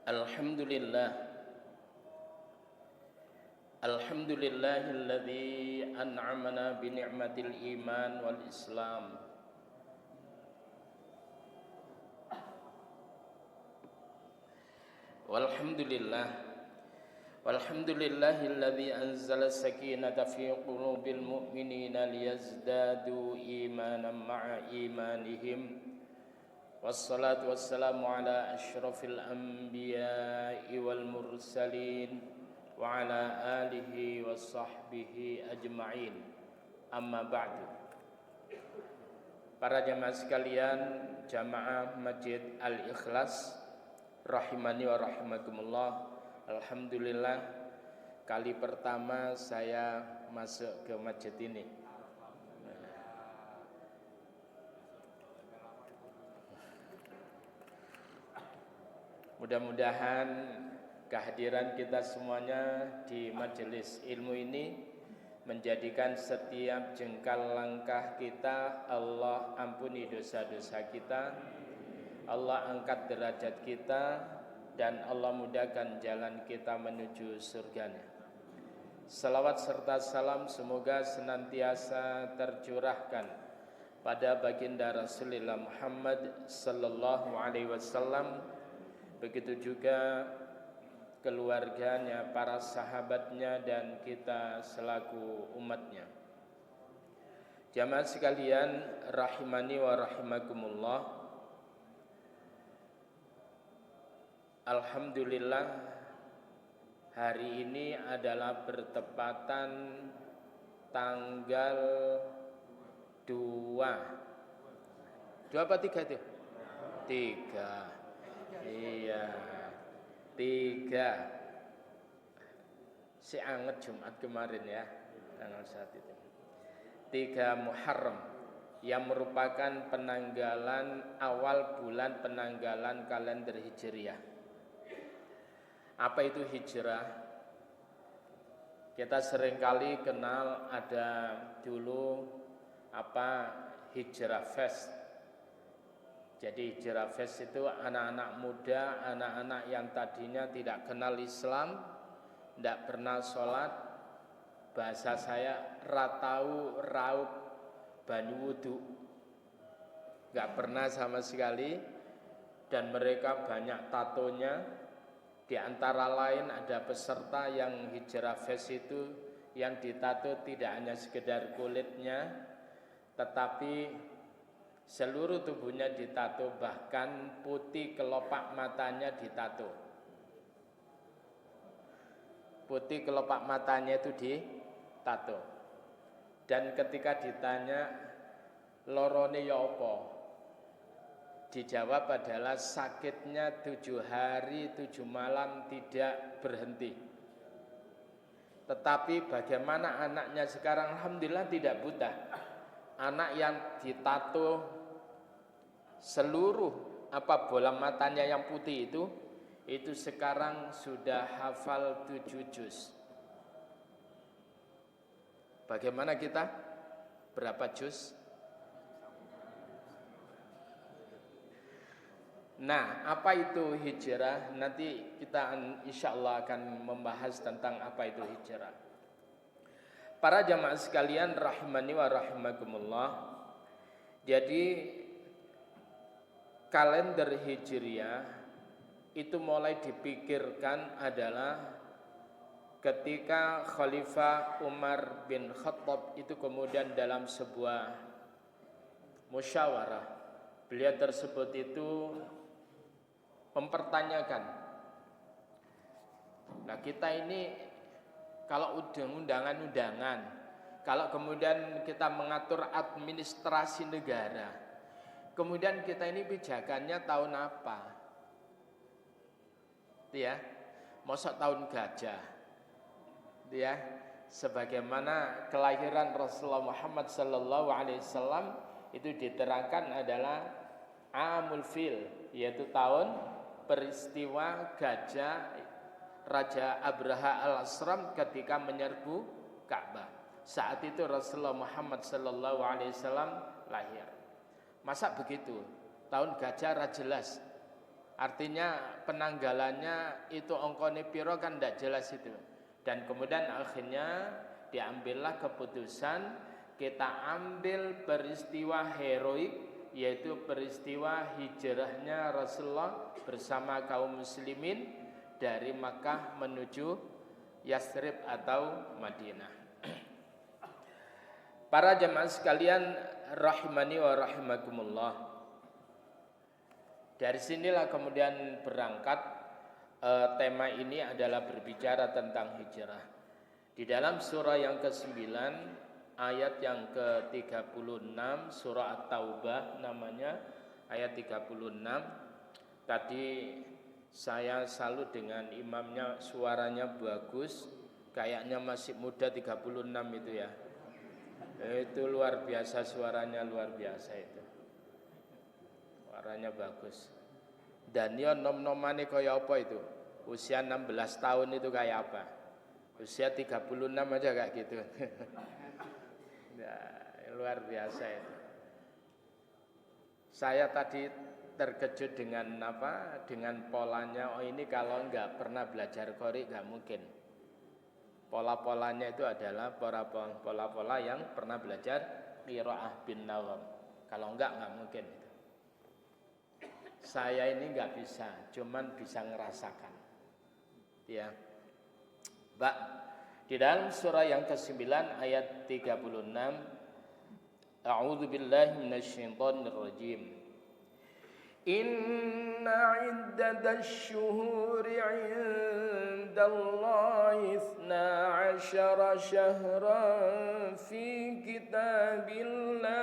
Alhamdulillah. Alhamdulillahilladzi an'amana bi ni'matil iman wal islam. Walhamdulillahilladzi anzala sakinata fi qulubil mu'minina liyazdadu imanan ma'a imanihim. Wassalatu wassalamu ala asyrafil anbiya'i wal mursalin wa ala alihi wa sahbihi ajma'in. Amma ba'du. Para jamaah sekalian, jamaah Masjid Al-Ikhlas rahimani wa rahimakumullah. Alhamdulillah, kali pertama saya masuk ke masjid ini. Mudah-mudahan kehadiran kita semuanya di majelis ilmu ini menjadikan setiap jengkal langkah kita Allah ampuni dosa-dosa kita, Allah angkat derajat kita, dan Allah mudahkan jalan kita menuju surganya. Salawat serta salam semoga senantiasa tercurahkan pada baginda Rasulullah Muhammad sallallahu alaihi wasallam, begitu juga keluarganya, para sahabatnya, dan kita selaku umatnya. Jamaah sekalian rahimani wa rahimakumullah. Alhamdulillah, hari ini adalah bertepatan tanggal 2 apa 3 itu? 3. Iya, 3. Si anget Jumat kemarin ya, tanggal 1 itu. 3 Muharram yang merupakan penanggalan awal bulan penanggalan kalender Hijriah. Apa itu hijrah? Kita seringkali kenal ada dulu Hijrah Fest. Jadi Hijrah Fest itu anak-anak muda, anak-anak yang tadinya tidak kenal Islam, tidak pernah sholat, bahasa saya ratau raup banyu wudu, nggak pernah sama sekali, dan mereka banyak tatonya. Di antara lain ada peserta yang Hijrah Fest itu yang ditato tidak hanya sekedar kulitnya, tetapi seluruh tubuhnya ditato, bahkan putih kelopak matanya ditato. Putih kelopak matanya itu ditato. Dan ketika ditanya lorone ya apa? Dijawab adalah sakitnya 7 hari 7 malam tidak berhenti. Tetapi bagaimana anaknya sekarang? Alhamdulillah tidak buta. Anak yang ditato seluruh bola matanya yang putih itu sekarang sudah hafal 7 juz. Bagaimana kita? Berapa juz? Nah, apa itu hijrah? Nanti kita insyaallah akan membahas tentang apa itu hijrah. Para jamaah sekalian rahimani wa rahimakumullah. Jadi kalender Hijriah itu mulai dipikirkan adalah ketika Khalifah Umar bin Khattab itu kemudian dalam sebuah musyawarah, beliau tersebut itu mempertanyakan, nah kita ini kalau undangan-undangan, kalau kemudian kita mengatur administrasi negara, kemudian kita ini pijakannya tahun apa? Itu ya, mosok tahun gajah, itu ya, sebagaimana kelahiran Rasulullah Muhammad sallallahu alaihi wasallam itu diterangkan adalah Amul Fil, yaitu tahun peristiwa gajah Raja Abraha al-Asram ketika menyerbu Ka'bah. Saat itu Rasulullah Muhammad sallallahu alaihi wasallam lahir. Masa begitu? Tahun gajah ra jelas. Artinya penanggalannya itu ongkone piro kan tidak jelas itu. Dan kemudian akhirnya diambillah keputusan kita ambil peristiwa heroik, yaitu peristiwa hijrahnya Rasulullah bersama kaum muslimin dari Makkah menuju Yathrib atau Madinah. Para jemaah sekalian rahimani wa rahimakumullah. Dari sinilah kemudian berangkat tema ini adalah berbicara tentang hijrah. Di dalam surah yang ke-9 ayat yang ke-36 surah At-Taubah namanya ayat 36. Tadi saya salut dengan imamnya, suaranya bagus, kayaknya masih muda 36 itu ya. Itu luar biasa, suaranya luar biasa itu. Suaranya bagus. Dan dia nom-nomane kaya apa itu? Usia 16 tahun itu kayak apa? Usia 36 aja kayak gitu. Nah, luar biasa itu. Saya tadi terkejut dengan apa? Dengan polanya. Oh, ini kalau enggak pernah belajar Qori enggak mungkin. Pola-polanya itu adalah pola-pola yang pernah belajar qiraah bin Nawam. Kalau enggak mungkin itu. Saya ini enggak bisa, cuman bisa ngerasakan. Ya. Mbak, di dalam surah yang ke-9 ayat 36, A'udzu billahi minasyaitonir rajim. Inna 'iddatash syuhuri 'indallahi 12 syahran fi kitabillah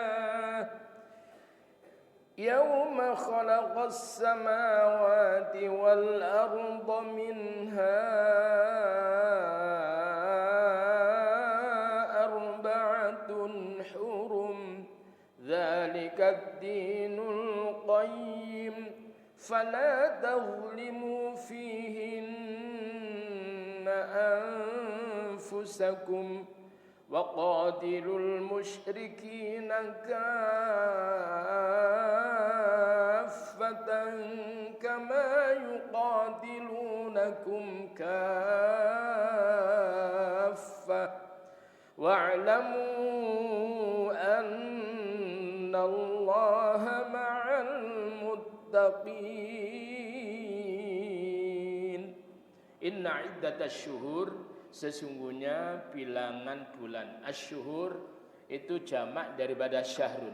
Yawma khalaqas samawati wal arda minha arba'atun hurum Dzalika ad-dinul qayyim fala tadhlimu fihinna anfusakum وَقَاتِلُوا الْمُشْرِكِينَ كَافَّةً كَمَا يُقَاتِلُونَكُمْ كَافَّةً وَاعْلَمُوا أَنَّ اللَّهَ مَعَ الْمُتَّقِينَ إِنَّ عِدَّةَ الشُّهُورِ Sesungguhnya bilangan bulan. Asyuhur itu jamak daripada syahrun.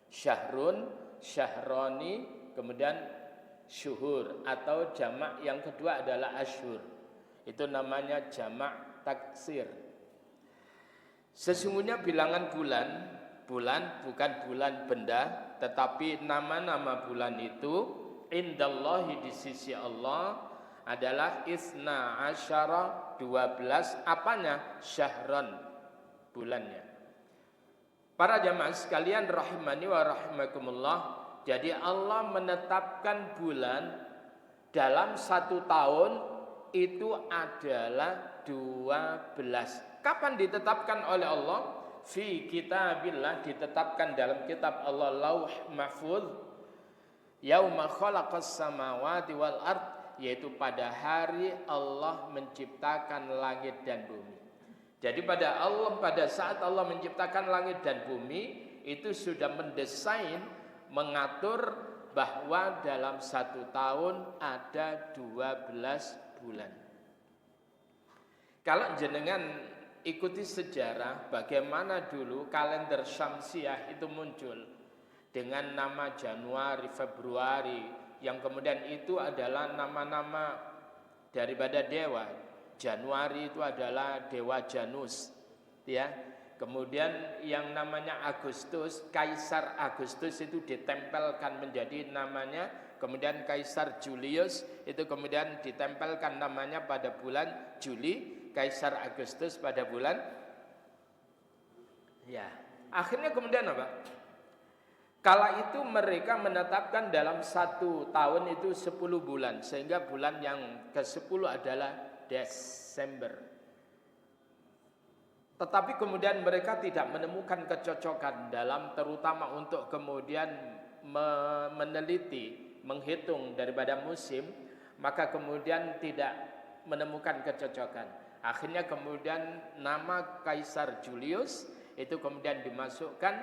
Syahrun, syahroni, kemudian syuhur. Atau jamak yang kedua adalah asyhur. Itu namanya jamak taksir. Sesungguhnya bilangan bulan, bulan bukan bulan benda, tetapi nama-nama bulan itu indallahi di sisi Allah adalah isna asyara 12 apanya? Syahran, bulannya. Para jamaah sekalian rahimani wa rahimakumullah, jadi Allah menetapkan bulan dalam 1 tahun itu adalah 12. Kapan ditetapkan oleh Allah? Fi kitabillah, ditetapkan dalam kitab Allah Lauh Mahfuz. Yauma khalaqas samawati wal ard, yaitu pada hari Allah menciptakan langit dan bumi. Jadi pada saat Allah menciptakan langit dan bumi, itu sudah mendesain, mengatur bahwa dalam 1 tahun ada 12 bulan. Kalau jenengan ikuti sejarah bagaimana dulu kalender Syamsiah itu muncul dengan nama Januari, Februari, yang kemudian itu adalah nama-nama daripada dewa. Januari itu adalah dewa Janus, ya. Kemudian yang namanya Agustus, Kaisar Agustus itu ditempelkan menjadi namanya. Kemudian Kaisar Julius itu kemudian ditempelkan namanya pada bulan Juli. Kaisar Agustus pada bulan, ya. Akhirnya kemudian apa? Kala itu mereka menetapkan dalam 1 tahun itu 10 bulan. Sehingga bulan yang ke-10 adalah Desember. Tetapi kemudian mereka tidak menemukan kecocokan dalam terutama untuk kemudian meneliti menghitung daripada musim, maka kemudian tidak menemukan kecocokan. Akhirnya kemudian nama Kaisar Julius itu kemudian dimasukkan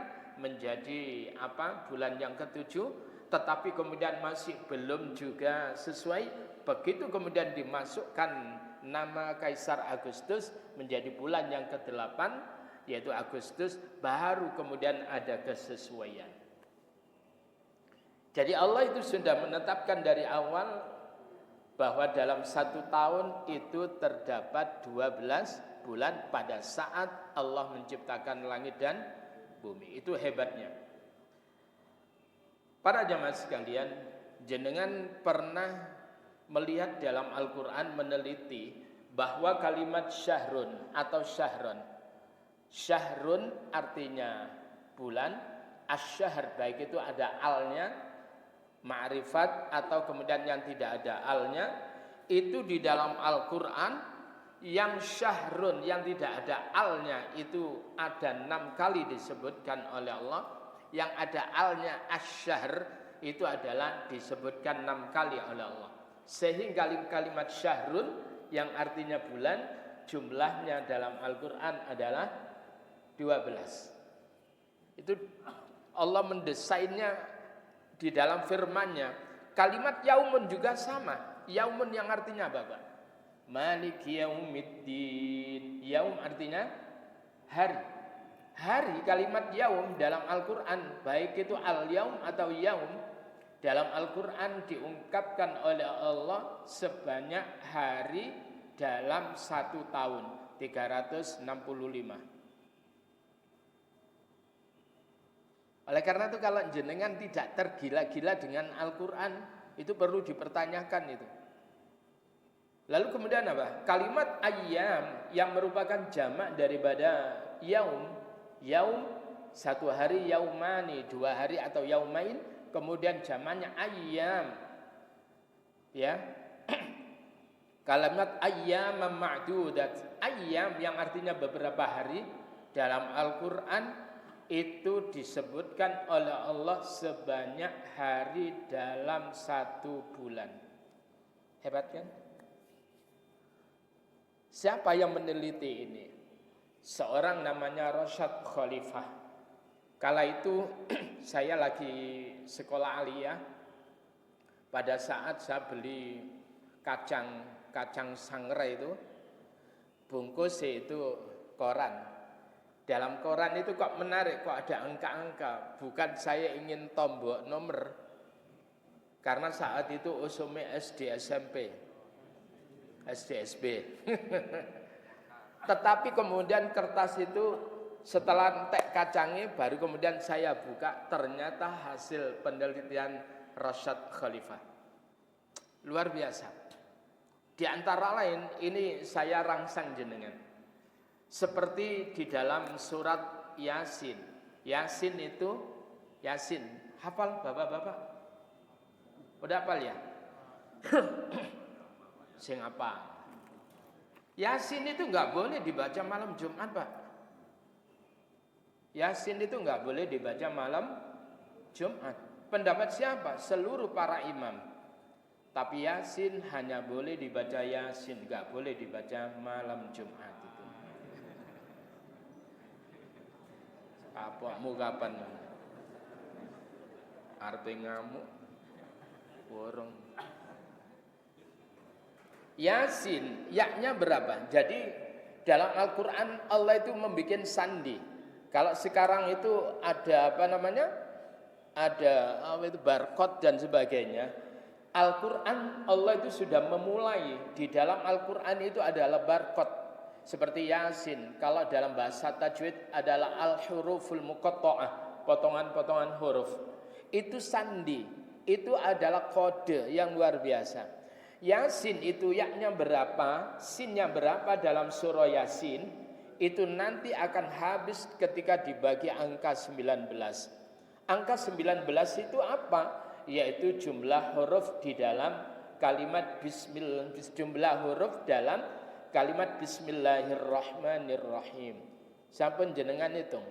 menjadi bulan yang ketujuh, tetapi kemudian masih belum juga sesuai. Begitu kemudian dimasukkan nama Kaisar Agustus menjadi bulan yang ke-8, yaitu Agustus, baru kemudian ada kesesuaian. Jadi Allah itu sudah menetapkan dari awal bahwa dalam 1 tahun itu terdapat 12 bulan pada saat Allah menciptakan langit dan bumi. Itu hebatnya. Para jamaah sekalian, jenengan pernah melihat dalam Al-Quran, meneliti bahwa kalimat syahrun atau syahron, syahrun artinya bulan, asyahr baik itu ada alnya, ma'rifat atau kemudian yang tidak ada alnya, itu di dalam Al-Quran yang syahrun yang tidak ada alnya itu ada 6 kali disebutkan oleh Allah. Yang ada alnya asyahr itu adalah disebutkan 6 kali oleh Allah. Sehingga kalimat syahrun yang artinya bulan, jumlahnya dalam Al-Quran adalah 12. Itu Allah mendesainnya di dalam firman-Nya. Kalimat yaumun juga sama. Yaumun yang artinya apa, Pak? Maliki yaumiddin. Yaum artinya hari. Hari, kalimat yaum dalam Al-Quran, baik itu al-yaum atau yaum, dalam Al-Quran diungkapkan oleh Allah sebanyak hari dalam 1 tahun, 365. Oleh karena itu kalau jenengan tidak tergila-gila dengan Al-Quran, itu perlu dipertanyakan itu. Lalu kemudian apa? Kalimat ayyam yang merupakan jamak daripada yaum. Yaum 1 hari, yaumani 2 hari atau yaumain, kemudian jamaknya ayyam. Ya. Kalimat ayyam ma'dudat. Ayyam yang artinya beberapa hari dalam Al-Qur'an itu disebutkan oleh Allah sebanyak hari dalam 1 bulan. Hebat kan? Siapa yang meneliti ini? Seorang namanya Rasyad Khalifah. Kala itu saya lagi sekolah aliyah. Pada saat saya beli kacang sangrai itu, bungkus itu koran. Dalam koran itu kok menarik, kok ada angka-angka. Bukan saya ingin tombok nomor, karena saat itu usume SD SMP, SD SB. Tetapi kemudian kertas itu setelah entek kacangnya baru kemudian saya buka, ternyata hasil penelitian Rasyad Khalifah. Luar biasa. Di antara lain ini saya rangsang jenengan. Seperti di dalam surat Yasin. Yasin itu, Yasin, hafal bapak-bapak? Udah hafal ya? Sing apa? Yasin itu enggak boleh dibaca malam Jumat, Pak. Yasin itu enggak boleh dibaca malam Jumat. Pendapat siapa? Seluruh para imam. Tapi Yasin hanya boleh dibaca Yasin, enggak boleh dibaca malam Jumat itu. Apakmu kapan? Arep ngamuk. Borong. Yasin, yaknya berapa? Jadi dalam Al-Quran Allah itu membuat sandi. Kalau sekarang itu ada apa namanya? Ada itu barcode dan sebagainya. Al-Quran Allah itu sudah memulai. Di dalam Al-Quran itu adalah barcode. Seperti Yasin. Kalau dalam bahasa tajwid adalah al-huruful muqatta'ah, potongan-potongan huruf. Itu sandi. Itu adalah kode yang luar biasa. Yasin itu yaknya berapa, sinnya berapa dalam surah Yasin, itu nanti akan habis ketika dibagi angka 19. Angka 19 itu apa? Yaitu jumlah huruf di dalam kalimat bismillah, jumlah huruf dalam kalimat bismillahirrahmanirrahim. Sampun jenengan hitung.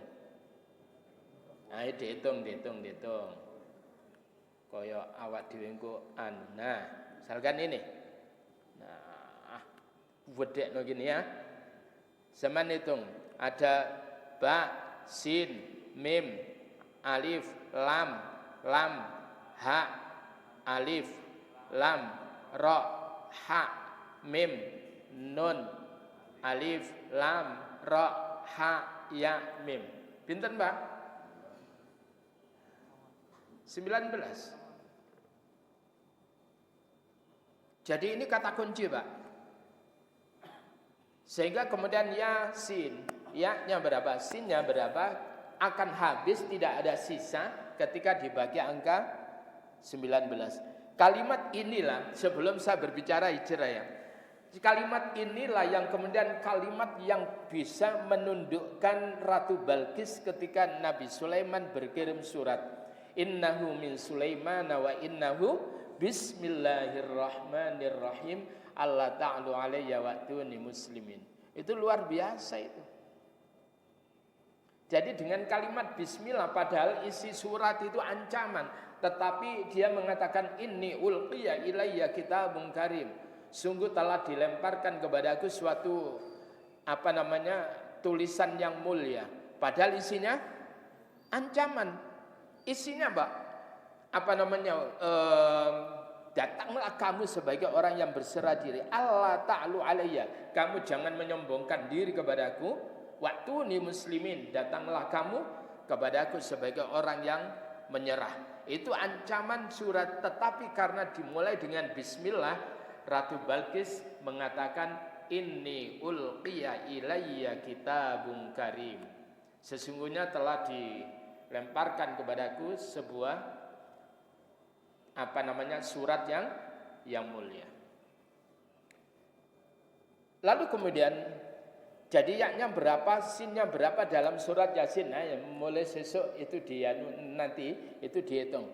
Ayo dihitung. Kaya awak dhewe engko nah, misalkan ini. Nah, wedekno gini ya. Zaman hitung ada ba, sin, mim, alif, lam, ha, alif, lam, ra, ha, mim, nun, alif, lam, ra, ha, ya, mim. Pinten, Mbak? 19. Jadi ini kata kunci, Pak. Sehingga kemudian ya, sin, ya-nya berapa, sin-nya berapa, akan habis, tidak ada sisa ketika dibagi angka 19. Kalimat inilah, sebelum saya berbicara hijrah ya, kalimat inilah yang kemudian kalimat yang bisa menundukkan Ratu Balqis ketika Nabi Sulaiman berkirim surat. Innahu min Sulaiman wa innahu bismillahirrahmanirrahim. Allah ta'alu alayya wa'tuni muslimin. Itu luar biasa itu. Jadi dengan kalimat bismillah, padahal isi surat itu ancaman, tetapi dia mengatakan inni ulqiya ilayya kitabun karim. Sungguh telah dilemparkan kepadaku suatu tulisan yang mulia. Padahal isinya ancaman. Isinya datanglah kamu sebagai orang yang berserah diri. Allah ta'alu alayya. Kamu jangan menyombongkan diri kepadaku. Wa'tuni muslimin. Datanglah kamu kepadaku sebagai orang yang menyerah. Itu ancaman surat. Tetapi karena dimulai dengan bismillah, Ratu Balqis mengatakan inni ulqiya ilayya kitabun karim. Sesungguhnya telah dilemparkan kepadaku sebuah surat yang mulia. Lalu kemudian jadi yaknya berapa, sinnya berapa dalam surat Yasin. Nah, mulai besok itu nanti itu dihitung.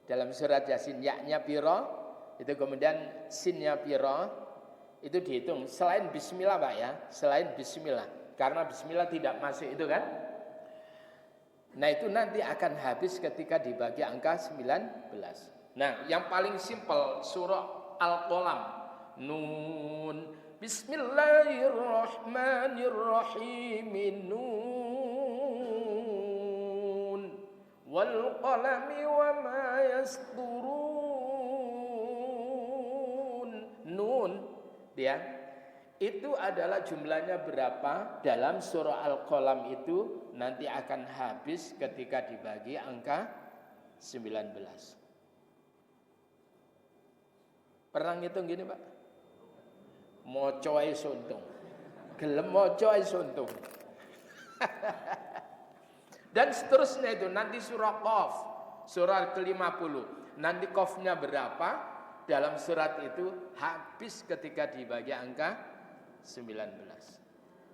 Dalam surat Yasin yaknya piro, itu kemudian sinnya piro, itu dihitung. Selain bismillah, Pak ya, selain bismillah. Karena bismillah tidak masuk itu kan. Nah itu nanti akan habis ketika dibagi angka 19. Nah yang paling simpel surah Al-Qalam. Nun. Bismillahirrahmanirrahim. Nun. Wal qalami wa ma yasturun. Nun. Dia. Itu adalah jumlahnya berapa dalam surah Al-Qalam itu nanti akan habis ketika dibagi angka 19. Pernah ngitung gini, Pak? Moco ae suntung. Gelem moco ae suntung. Dan seterusnya itu nanti surah Qaf, surah ke-50. Nanti Qafnya berapa dalam surat itu habis ketika dibagi angka 19.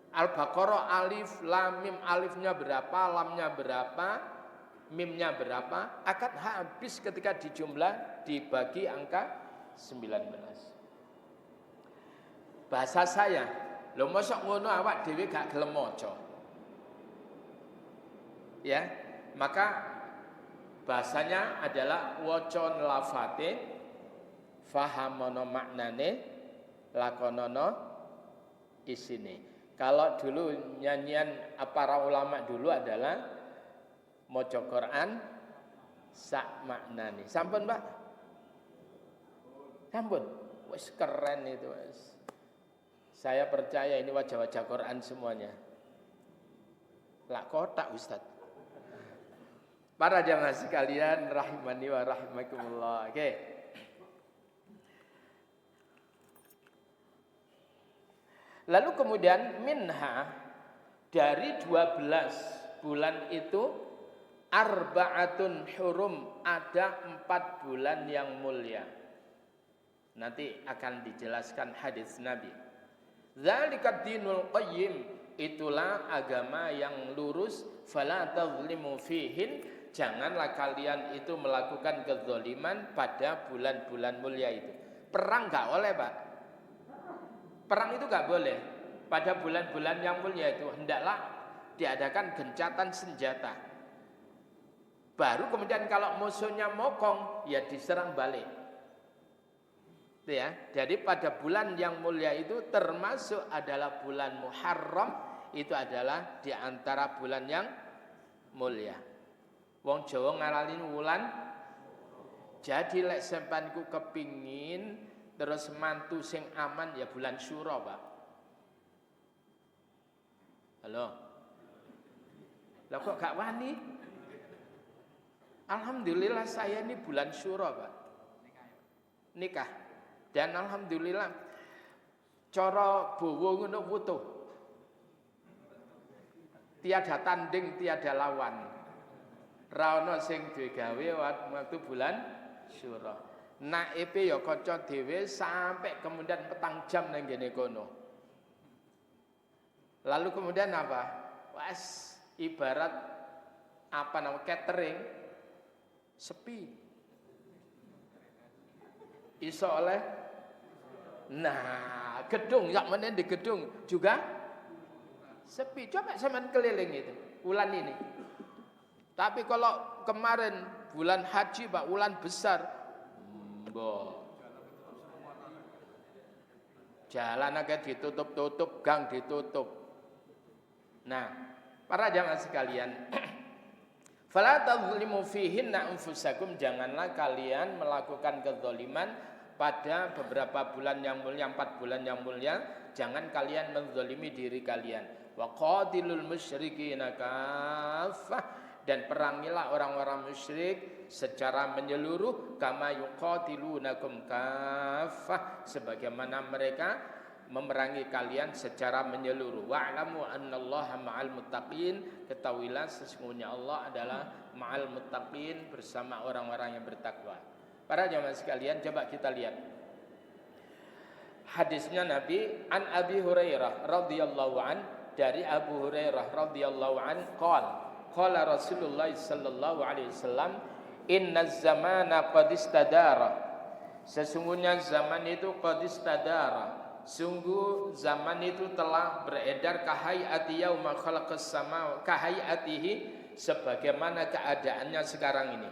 Al-Baqarah alif lam mim, alifnya berapa, lamnya berapa, mimnya berapa, akan habis ketika dijumlah dibagi angka 19. Bahasa saya, lho mosok ngono awak dhewe gak gelem maca. Ya, maka bahasanya adalah waca lafate, fahamono maknane, lakonono isine. Kalau dulu nyanyian para ulama dulu adalah maca Quran sak maknane. Sampun, Pak? Sampun. Wis keren itu, wis. Saya percaya ini wajah-wajah Quran semuanya. Lak kotak, Ustaz. Para jamaah sekalian rahimani wa rahimakumullah. Oke. Lalu kemudian minha, dari 12 bulan itu arba'atun hurum, ada 4 bulan yang mulia. Nanti akan dijelaskan hadis Nabi. Dzalika dinul qayyim, itulah agama yang lurus. Fala tazlimu fihin, janganlah kalian itu melakukan kezaliman pada bulan-bulan mulia itu. Perang enggak oleh, Pak. Perang itu gak boleh. Pada bulan-bulan yang mulia itu hendaklah diadakan gencatan senjata. Baru kemudian kalau musuhnya mokong, ya diserang balik. Itu ya. Jadi pada bulan yang mulia itu termasuk adalah bulan Muharram, itu adalah di antara bulan yang mulia. Wong Jawa ngarani wulan. Jadi lek sampeanku kepingin terus mantu sing aman ya bulan Syura, Pak. Halo. Lah kok gak wani? Alhamdulillah saya ini bulan Syura, Pak. Nikah. Dan alhamdulillah cara bowo ngono wutuh. Tiada tanding, tiada lawan. Ra ono sing duwe gawe waktu bulan Syura. Naipe ya kaca dhewe sampai kemudian petang jam nang ngene kono. Lalu kemudian apa? Wes ibarat apa namanya catering sepi. Iso oleh. Nah, gedung sak menen di gedung juga sepi. Coba sampean keliling itu bulan ini. Tapi kalau kemarin bulan haji, Pak, bulan besar, jalan agak ditutup-tutup, gang ditutup. Nah, para jamaah sekalian, fala tadzlimu fihinna anfusakum, janganlah kalian melakukan kezaliman pada beberapa bulan yang mulia, 4 bulan yang mulia, jangan kalian menzalimi diri kalian. Wa qatilul musyrikina kaffah, dan perangilah orang-orang musyrik secara menyeluruh, kama yuqatilunakum kaffah, sebagaimana mereka memerangi kalian secara menyeluruh. Wa'lamu annallaha ma'al muttaqin, ketahuilah sesungguhnya Allah adalah ma'al muttaqin, bersama orang-orang yang bertakwa. Para jamaah sekalian, coba kita lihat hadisnya Nabi an Abi Hurairah radhiyallahu an, dari Abu Hurairah radhiyallahu an qala Rasulullah sallallahu alaihi wasallam, innaz zamana qad istadara, sesungguhnya zaman itu qad istadara, sungguh zaman itu telah beredar kahayati yauma khalaqas sama, kahayatihi, sebagaimana keadaannya sekarang ini.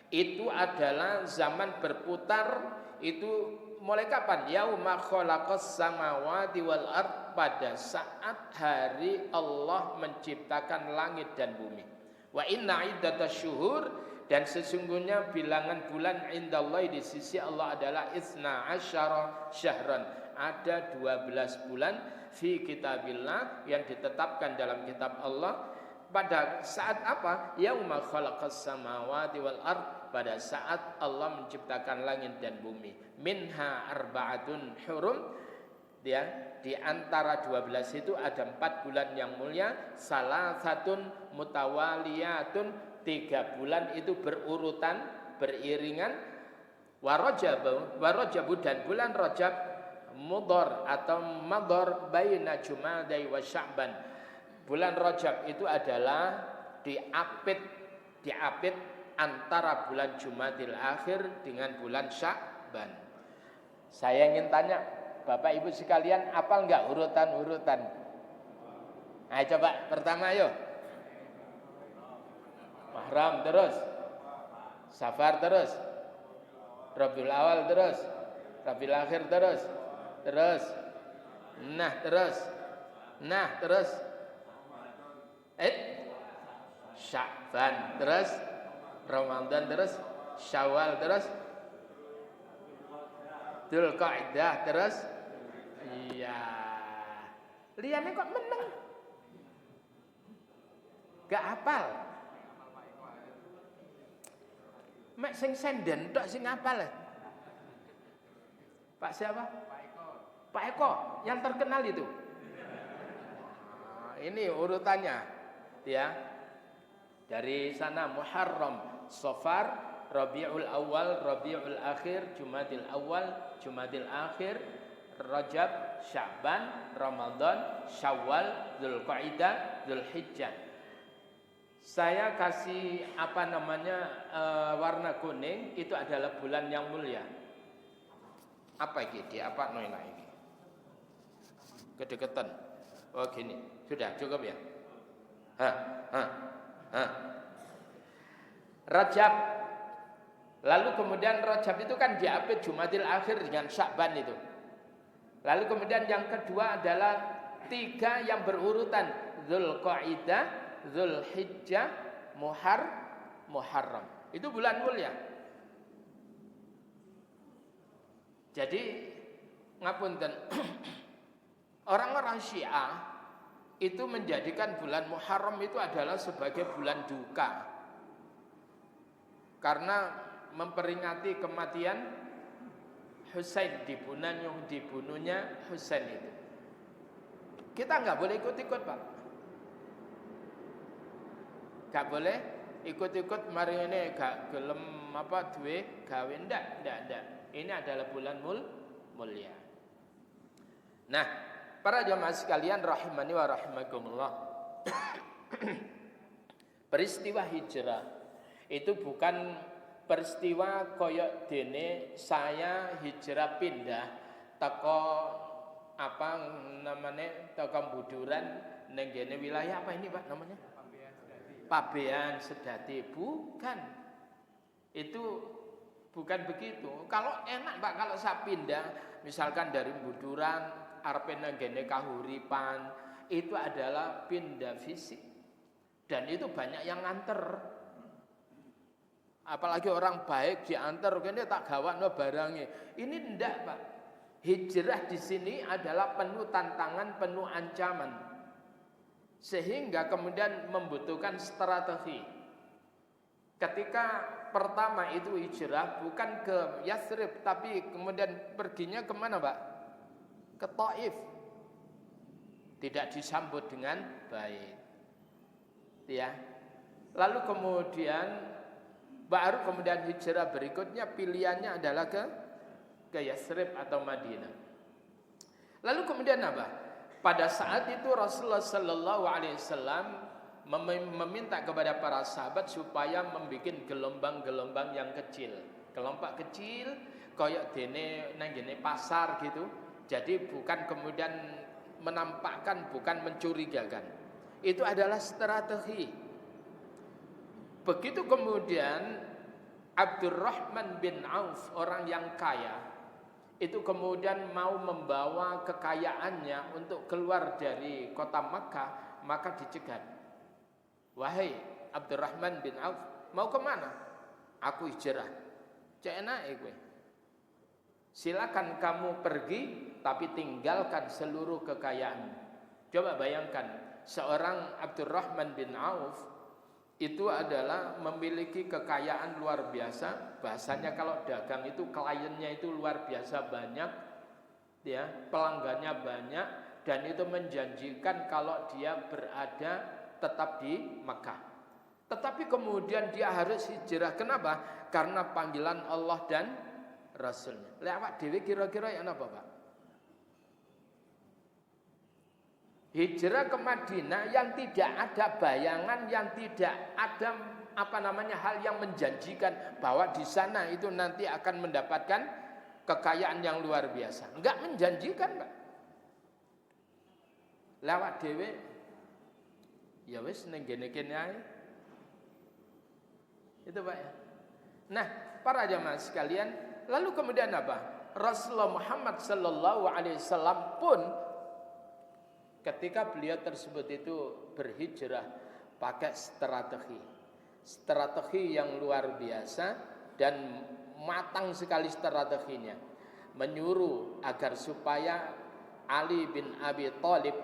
Itu adalah zaman berputar. Itu mulai kapan? Yauma khalaqas samawati wal ard, pada saat hari Allah menciptakan langit dan bumi. Wa inna iddatasy syuhur, dan sesungguhnya bilangan bulan indallahi, di sisi Allah adalah isna asyara syahran, ada 12 bulan fi kitabillah, yang ditetapkan dalam kitab Allah. Pada saat apa? Yauma khalaqas samawati wal ard, pada saat Allah menciptakan langit dan bumi. Minha arba'atun hurum, ya, di antara 12 itu ada 4 bulan yang mulia. Salasatun mutawaliyatun, 3 bulan itu berurutan, beriringan. Warajabu, dan bulan Rajab mudhar atau madhar baina Jumadai wa Sya'ban. Bulan Rajab itu adalah diapit antara bulan Jumadil Akhir dengan bulan Sya'ban. Saya ingin tanya Bapak Ibu sekalian, apal enggak urutan-urutan? Nah, coba pertama yuk. Muharram terus, Safar terus, Rabiul Awal terus, Rabiul Akhir terus, terus, Sya'ban terus, Ramadan terus, Syawal terus, Dzulqa'dah terus. Iya. Liyane kok meneng? Gak hafal. Mek sing senden tok sing hafal. Pak siapa? Pak Eko yang terkenal itu. Nah, ini urutannya, ya. Dari sana Muharram, Safar, Rabiul Awal, Rabiul Akhir, Jumadil Awal, Jumadil Akhir, Rajab, Sya'ban, Ramadan, Syawal, Dzulqa'dah, Dzulhijjah. Saya kasih warna kuning, itu adalah bulan yang mulia. Apa ini? Dia apa noina ini? Kedekatan. Oh gini, sudah cukup ya? Rajab. Lalu kemudian Rajab itu kan diapit Jumadil Akhir dengan Sya'ban itu. Lalu kemudian yang kedua adalah 3 yang berurutan, Dzulqa'dah, Dzulhijjah, Muharram. Itu bulan mulia. Jadi ngapunten, orang-orang Syiah itu menjadikan bulan Muharram itu adalah sebagai bulan duka. Karena memperingati kematian Husain, dibunuhnya Husain itu. Kita nggak boleh ikut-ikut, Pak. Nggak boleh ikut-ikut, mari ini gak gelem duwe gawe, ndak. Ini adalah bulan mulia. Nah, para jamaah sekalian rahimani wa rahimakumullah. Peristiwa hijrah itu bukan peristiwa koyok dene saya hijrah pindah teko teko Buduran neng gene wilayah apa ini Pak namanya? Pabean Sedati. Bukan. Itu bukan begitu. Kalau enak Pak kalau saya pindah misalkan dari Buduran arepe nang gene Kahuripan, itu adalah pindah fisik. Dan itu banyak yang nganter. Apalagi orang baik diantar, kene tak gawakno barangnya. Ini ndak, Pak. Hijrah di sini adalah penuh tantangan, penuh ancaman. Sehingga kemudian membutuhkan strategi. Ketika pertama itu hijrah bukan ke Yathrib, tapi kemudian perginya kemana, Pak? Ke Taif. Tidak disambut dengan baik. Ya. Lalu baru kemudian hijrah berikutnya pilihannya adalah ke Yathrib atau Madinah. Lalu kemudian apa? Pada saat itu Rasulullah Sallallahu Alaihi Wasallam meminta kepada para sahabat supaya membuat gelombang-gelombang yang kecil, kelompok kecil, koyok dene nang gene pasar gitu. Jadi bukan kemudian menampakkan, bukan mencurigakan. Itu adalah strategi. Begitu kemudian Abdurrahman bin Auf, orang yang kaya, itu kemudian mau membawa kekayaannya untuk keluar dari kota Makkah, maka dicegat. Wahai Abdurrahman bin Auf, mau kemana? Aku hijrah. Cek enake kowe. Silakan kamu pergi, tapi tinggalkan seluruh kekayaan. Coba bayangkan, seorang Abdurrahman bin Auf itu adalah memiliki kekayaan luar biasa. Bahasanya kalau dagang itu kliennya itu luar biasa banyak, ya, pelanggannya banyak, dan itu menjanjikan kalau dia berada tetap di Mekah. Tetapi kemudian dia harus hijrah. Kenapa? Karena panggilan Allah dan Rasulnya. Lewat dewi kira-kira yang apa, Pak? Hijrah ke Madinah yang tidak ada bayangan, yang tidak ada hal yang menjanjikan bahwa di sana itu nanti akan mendapatkan kekayaan yang luar biasa. Enggak menjanjikan, Pak. Lewat dhewe ya wis ning kene-kene ae. Itu, Pak ya. Nah, para jamaah sekalian, lalu kemudian apa? Rasulullah Muhammad sallallahu alaihi wasallam pun ketika beliau tersebut itu berhijrah pakai strategi yang luar biasa dan matang sekali strateginya, menyuruh agar supaya Ali bin Abi Thalib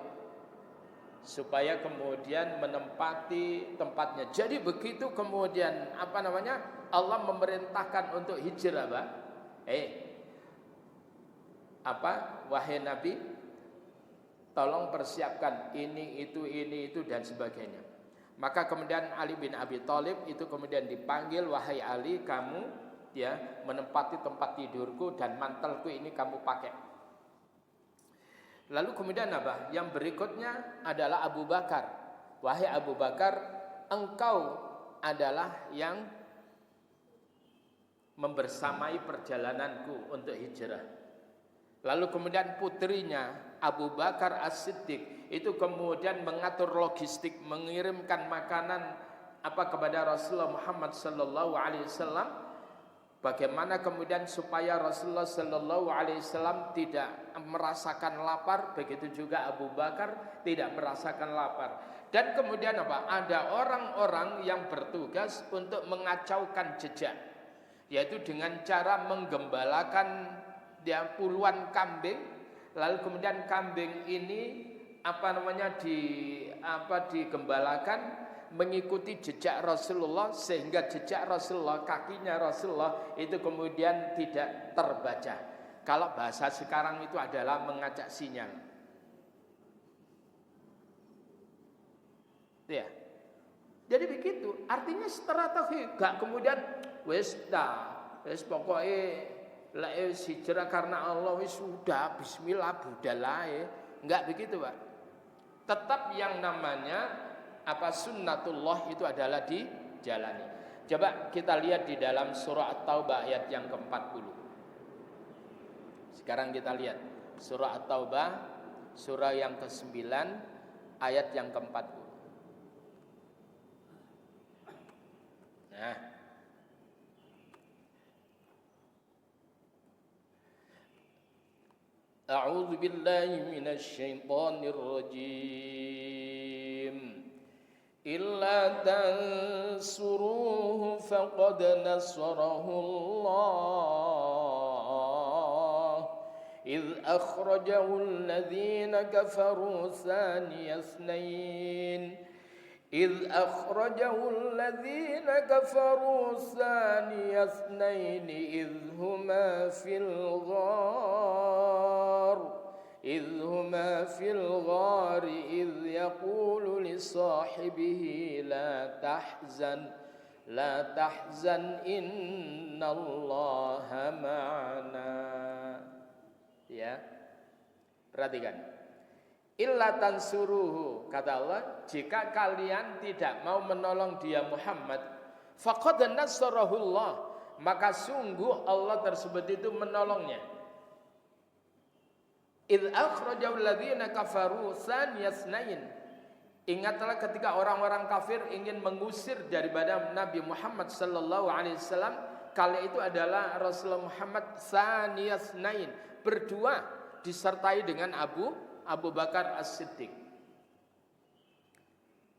supaya kemudian menempati tempatnya. Jadi begitu kemudian Allah memerintahkan untuk hijrah, wahai Nabi, tolong persiapkan ini itu dan sebagainya. Maka kemudian Ali bin Abi Thalib itu kemudian dipanggil, wahai Ali, kamu ya menempati tempat tidurku dan mantelku ini kamu pakai. Lalu kemudian apa? Yang berikutnya adalah Abu Bakar. Wahai Abu Bakar, engkau adalah yang membersamai perjalananku untuk hijrah. Lalu kemudian putrinya Abu Bakar As-Siddiq itu kemudian mengatur logistik, mengirimkan makanan kepada Rasulullah Muhammad sallallahu alaihi wasallam, bagaimana kemudian supaya Rasulullah sallallahu alaihi wasallam tidak merasakan lapar, begitu juga Abu Bakar tidak merasakan lapar. Dan kemudian ada orang-orang yang bertugas untuk mengacaukan jejak, yaitu dengan cara menggembalakan puluhan kambing, lalu kemudian kambing ini digembalakan mengikuti jejak Rasulullah, sehingga jejak Rasulullah, kakinya Rasulullah itu kemudian tidak terbaca. Kalau bahasa sekarang itu adalah mengacak sinyal. Ya. Jadi begitu, artinya strategi, gak kemudian wis pokoknya hijrah karena Allah wis sudah bismillah budalae, enggak begitu, Pak. Tetap yang namanya sunnatullah itu adalah dijalani. Coba kita lihat di dalam surah At-Taubah ayat yang ke-40. Sekarang kita lihat surah At-Taubah surah yang ke-9 ayat yang ke-40. Nah, A'udzu billahi minasy syaithanir rajim. Illa tansuruhu faqad nasarahu Allah idh akhrajahu alladhina kafaru thaniya ithnain إذ أخرجه الذين كفروا ثاني اثنين إذ هما في الغار إذ يقول لصاحبه لا تحزن إن الله معنا. Ya, perhatikan. Illa tansuruhu, kata Allah, jika kalian tidak mau menolong dia Muhammad, faqad nasarahullah, maka sungguh Allah tersebut itu menolongnya. Idz akhrajahu alladziina kafaru tsaniyasnain. Ingatlah ketika orang-orang kafir ingin mengusir daripada Nabi Muhammad sallallahu alaihi wasallam, kali itu adalah Rasulullah Muhammad tsaniyasnain, berdua disertai dengan Abu Bakar As-Siddiq.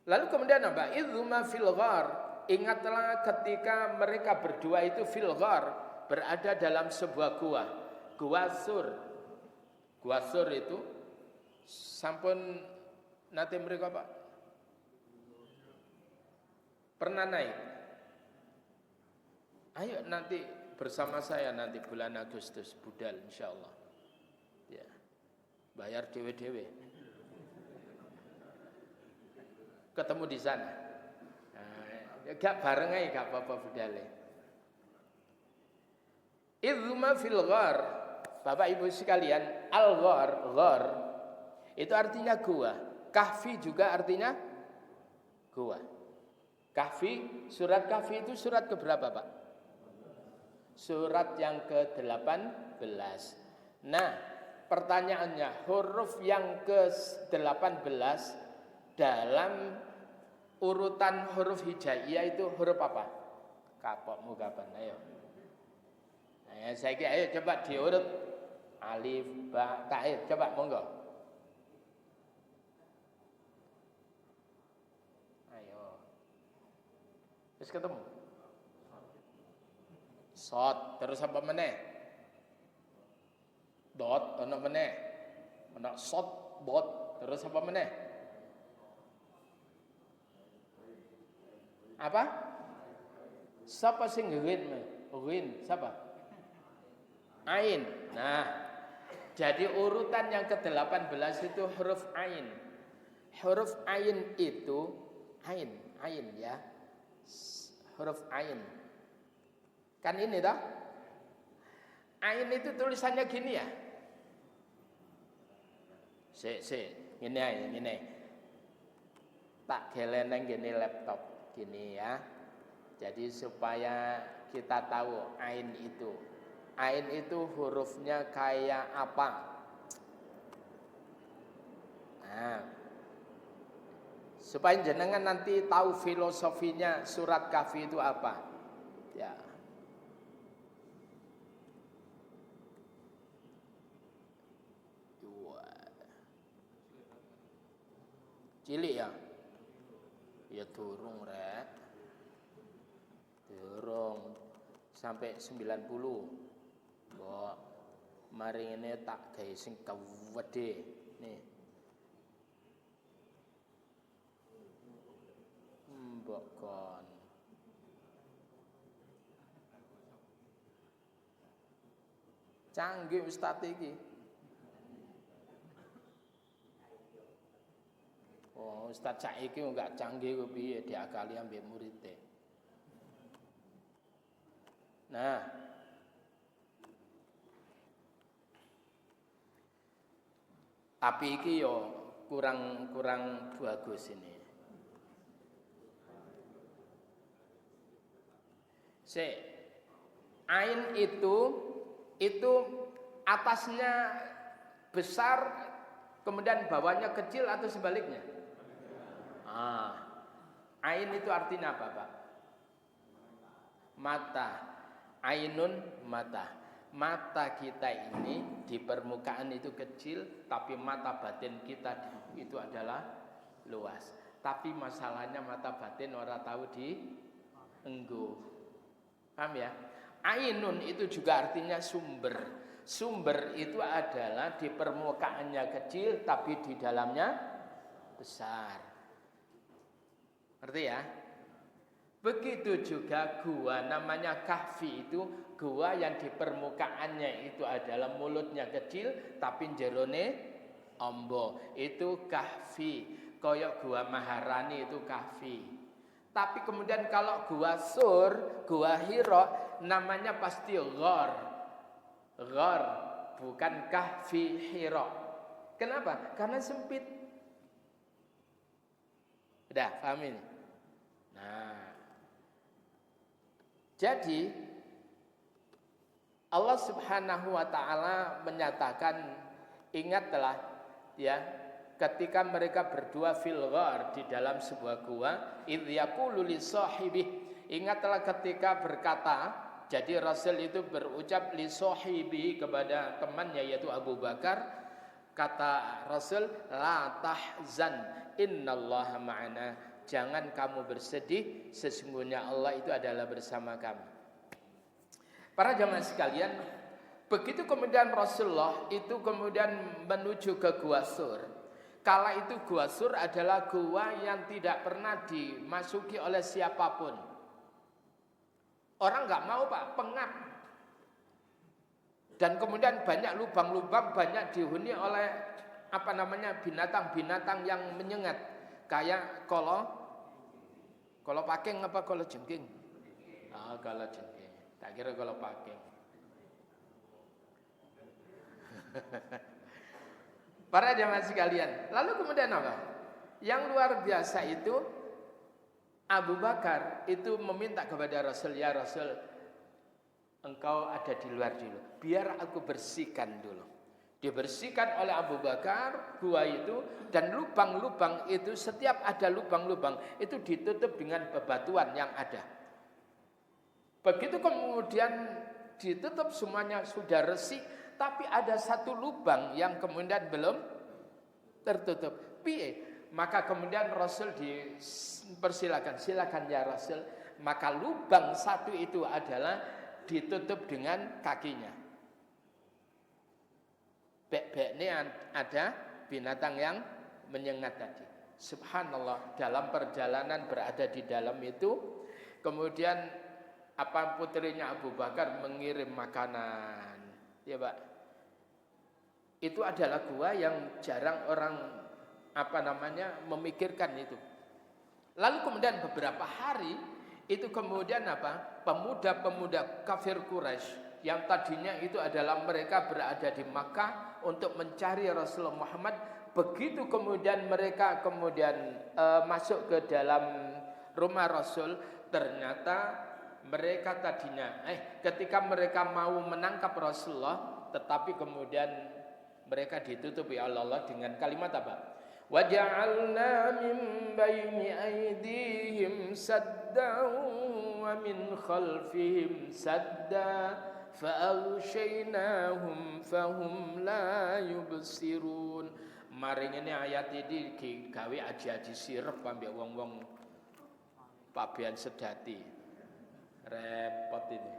Lalu kemudian Idzuma fil ghar, ingatlah ketika mereka berdua itu fil ghar, berada dalam sebuah gua sur. Gua sur itu sampun nate mereka Pak pernah naik. Ayo nanti bersama saya nanti bulan Agustus budal insyaallah. Ya. Bayar dewe-dewe. Ketemu di sana. Nah, gak bareng aja gak apa-apa budale. Idzuma fil ghar. Bapak Ibu sekalian, ghar itu artinya gua. Kahfi juga artinya gua. Kahfi, surat Kahfi itu surat keberapa, Pak? Surat yang ke-18. Nah, pertanyaannya, huruf yang ke-18 dalam urutan huruf hijaiyah itu huruf apa? Kapokmu kapan? Ayo. Nah, saya kira ayo coba diurut. Alif, ba, ta, coba monggo. Ayo. Terus ketemu. Sod, terus apa meneh? Dot, ono meneh. Ono sod, bot, terus apa meneh? Apa? Siapa sing ngin? Siapa? Ain. Nah, jadi urutan yang ke-18 itu huruf ain. Huruf ain itu ain ya. Huruf ain. Kan ini toh? Ain itu tulisannya gini ya. Gini. Tak geleneng gini laptop gini ya. Jadi supaya kita tahu ain itu hurufnya kayak apa. Nah, supaya jenengan nanti tahu filosofinya surat Kahfi itu apa. Ya. Cilik ya? Ya durung rek. Durung sampai 90. Mbok mari ngene tak gawe sing kewedhe. Nih. Mbok kon. Canggih ustaz iki. Oh, ustaz saiki enggak canggih ku piye diakali ambek muridé. Nah, tapi iki yo kurang bagus ini. Ain itu atasnya besar kemudian bawahnya kecil atau sebaliknya? Ain itu artinya apa, Pak? Mata. Ainun mata. Mata kita ini di permukaan itu kecil, tapi mata batin kita itu adalah luas. Tapi masalahnya mata batin orang tahu di enggo. Paham ya? Ainun itu juga artinya sumber. Sumber itu adalah di permukaannya kecil, tapi di dalamnya besar. Ngerti ya? Begitu juga gua namanya Kahfi itu gua yang di permukaannya itu adalah mulutnya kecil tapi jerone ombo. Itu Kahfi. Koyok gua Maharani itu Kahfi. Tapi kemudian kalau gua Sur, gua Hiro namanya pasti Ghor. Ghor bukan Kahfi Hiro. Kenapa? Karena sempit. Udah paham ini? Nah, jadi Allah Subhanahu wa taala menyatakan, ingatlah ya, ketika mereka berdua fil ghar di dalam sebuah gua, idz yaqulu li sahibih, ingatlah ketika berkata, jadi Rasul itu berucap li sahibi kepada temannya yaitu Abu Bakar, kata Rasul, la tahzan innallaha ma'ana, jangan kamu bersedih, sesungguhnya Allah itu adalah bersama kami. Para jamaah sekalian, begitu kemudian Rasulullah itu kemudian menuju ke Gua Sur. Kala itu Gua Sur adalah gua yang tidak pernah dimasuki oleh siapapun. Orang nggak mau, Pak, pengap. Dan kemudian banyak lubang-lubang, banyak dihuni oleh binatang-binatang yang menyengat. Kayak kalau paking apa kalau jengking? Kalau jengking. Tak kira kalau paking. Para jamaah sekalian, lalu kemudian apa? Yang luar biasa itu Abu Bakar itu meminta kepada Rasul, ya Rasul, engkau ada di luar dulu, biar aku bersihkan dulu. Dibersihkan oleh Abu Bakar gua itu, dan lubang-lubang itu, setiap ada lubang-lubang itu ditutup dengan bebatuan yang ada. Begitu kemudian ditutup semuanya sudah resik, tapi ada satu lubang yang kemudian belum tertutup. Piye? Maka kemudian Rasul dipersilakan, silakan ya Rasul. Maka lubang satu itu adalah ditutup dengan kakinya. Bek-bek ini ada binatang yang menyengat tadi. Subhanallah, dalam perjalanan berada di dalam itu, kemudian putrinya Abu Bakar mengirim makanan. Ya, Pak. Itu adalah gua yang jarang orang memikirkan itu. Lalu kemudian beberapa hari itu kemudian pemuda-pemuda kafir Quraisy yang tadinya itu adalah mereka berada di Makkah untuk mencari Rasulullah Muhammad, begitu kemudian mereka masuk ke dalam rumah Rasul, ternyata mereka tadinya ketika mereka mau menangkap Rasulullah, tetapi kemudian mereka ditutupi oleh Allah dengan kalimat apa? Waja'alna min baini aydihim saddan wa min khalfihim sadda fa'aghshaynahum fahum la yubsirun. Maring ini ayat ini gawe aji-aji sirep ambek wong-wong pabean sedati. Repot ini.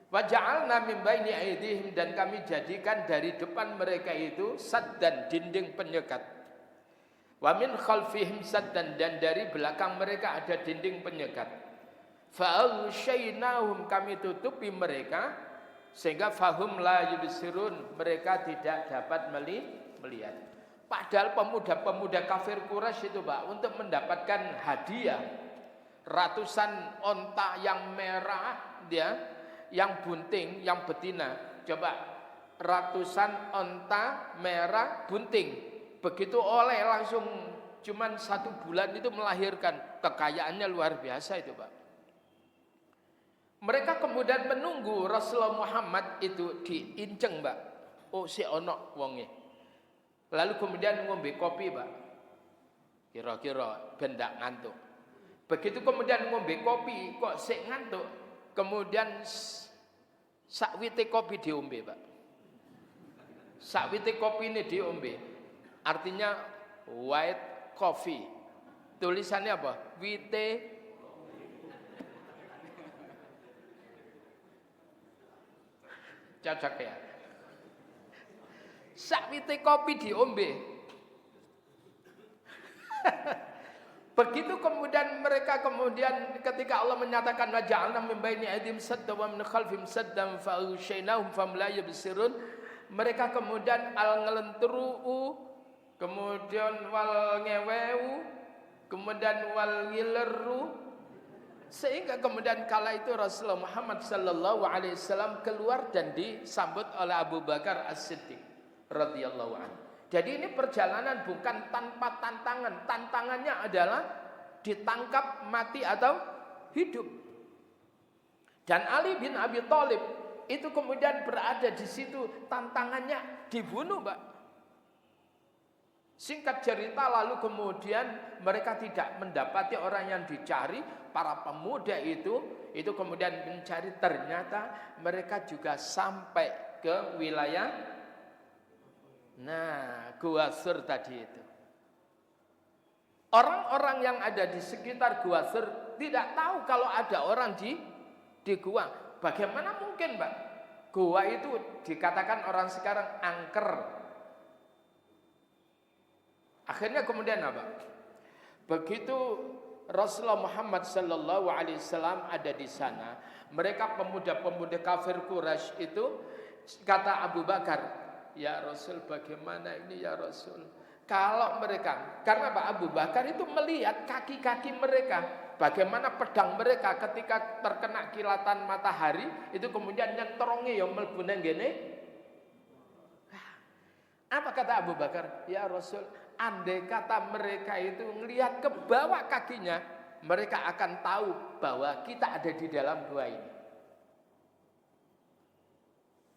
Waja'alna min baini aydihim, dan kami jadikan dari depan mereka itu saddan, dinding penyekat. Wa min khalfihim saddan, dan dari belakang mereka ada dinding penyekat. Fa'aghshaynahum, kami tutupi mereka sehingga fahum la yubsirun, mereka tidak dapat melihat. Padahal pemuda-pemuda kafir Quraisy itu, Pak, untuk mendapatkan hadiah ratusan onta yang merah, yang bunting, yang betina. Coba, ratusan onta merah bunting. Begitu oleh langsung cuman 1 bulan itu melahirkan. Kekayaannya luar biasa itu, Pak. Mereka kemudian menunggu Rasulullah Muhammad itu diinceng, Pak. Oh, si ono wonge. Lalu kemudian ngombe kopi, Pak. Kira-kira bendak ngantuk. Begitu kemudian ngombe kopi kok sik ngantuk, kemudian sakwite kopi diombe, Pak. Sakwite kopi ini diombe. Artinya white coffee. Tulisannya apa? Wite cocok ya. Sakwite kopi diombe. Begitu kemudian mereka ketika Allah menyatakan wa ja'alna min baini aydihim saddan wa min khalfihim saddan fa'aghshaynahum fahum la yubsirun, mereka kemudian al ngelentru, kemudian wal ngeweu, kemudian wal ngileru, sehingga kemudian kala itu Rasulullah Muhammad sallallahu alaihi wasallam keluar dan disambut oleh Abu Bakar As-Siddiq radhiyallahu anhu. Jadi ini perjalanan bukan tanpa tantangan. Tantangannya adalah ditangkap, mati atau hidup. Dan Ali bin Abi Thalib itu kemudian berada di situ, tantangannya dibunuh, Pak. Singkat cerita, lalu kemudian mereka tidak mendapati orang yang dicari. Para pemuda itu kemudian mencari, ternyata mereka juga sampai ke wilayah Gua Sur tadi itu. Orang-orang yang ada di sekitar Gua Sur tidak tahu kalau ada orang di gua. Bagaimana mungkin, Pak? Gua itu dikatakan orang sekarang angker. Akhirnya kemudian apa? Begitu Rasulullah Muhammad sallallahu alaihi wasallam ada di sana, mereka pemuda-pemuda kafir Quraisy itu kata Abu Bakar, "Ya Rasul, bagaimana ini ya Rasul?" Kalau mereka, karena Pak Abu Bakar itu melihat kaki-kaki mereka, bagaimana pedang mereka ketika terkena kilatan matahari, itu kemudian nyenterongi ya mlebu nang ngene. Apa kata Abu Bakar? "Ya Rasul, andai kata mereka itu ngelihat ke bawah kakinya, mereka akan tahu bahwa kita ada di dalam gua ini."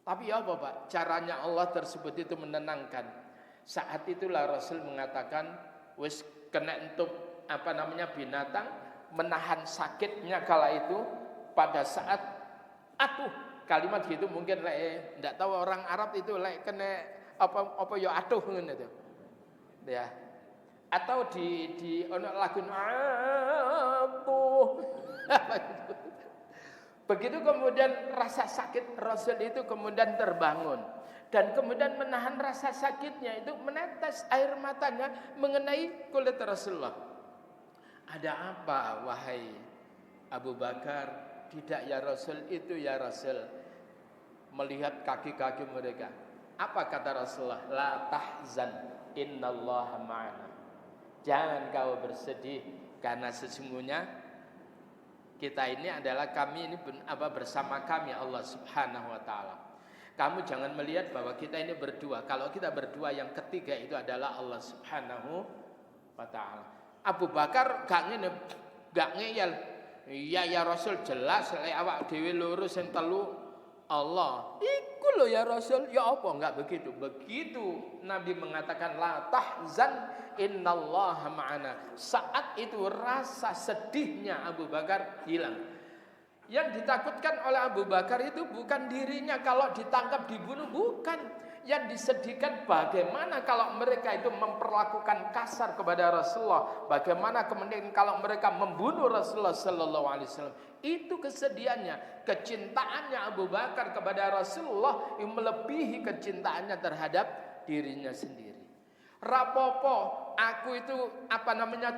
Tapi ya apa, Pak? Caranya Allah tersebut itu menenangkan. Saat itulah Rasul mengatakan, wis kena entuk binatang, menahan sakitnya kala itu pada saat kalimat gitu mungkin enggak tahu orang Arab itu kena apa ya atuh ngono itu. Ya. Atau di ono lagu atuh. Begitu kemudian rasa sakit Rasul itu kemudian terbangun. Dan kemudian menahan rasa sakitnya itu, menetes air matanya mengenai kulit Rasulullah. Ada apa wahai Abu Bakar? Tidak ya Rasul, itu ya Rasul. Melihat kaki-kaki mereka. Apa kata Rasulullah? La tahzan, innallaha ma'ana. Jangan kau bersedih, karena sesungguhnya kita ini adalah kami ini bersama kami Allah Subhanahu wa taala. Kamu jangan melihat bahwa kita ini berdua. Kalau kita berdua, yang ketiga itu adalah Allah Subhanahu wa taala. Abu Bakar gak ngeyel. Iya ya Rasul, jelas lek awak dhewe loro sing telu Allah. Iku loh ya Rasul. Ya apa? Enggak begitu. Begitu Nabi mengatakan la tahzan innallaha ma'ana. Saat itu rasa sedihnya Abu Bakar hilang. Yang ditakutkan oleh Abu Bakar itu bukan dirinya kalau ditangkap dibunuh, bukan. Yang disedihkan bagaimana kalau mereka itu memperlakukan kasar kepada Rasulullah, bagaimana kemudian kalau mereka membunuh Rasulullah sallallahu alaihi wasallam. Itu kesedihannya, kecintaannya Abu Bakar kepada Rasulullah yang melebihi kecintaannya terhadap dirinya sendiri. Rapopo, aku itu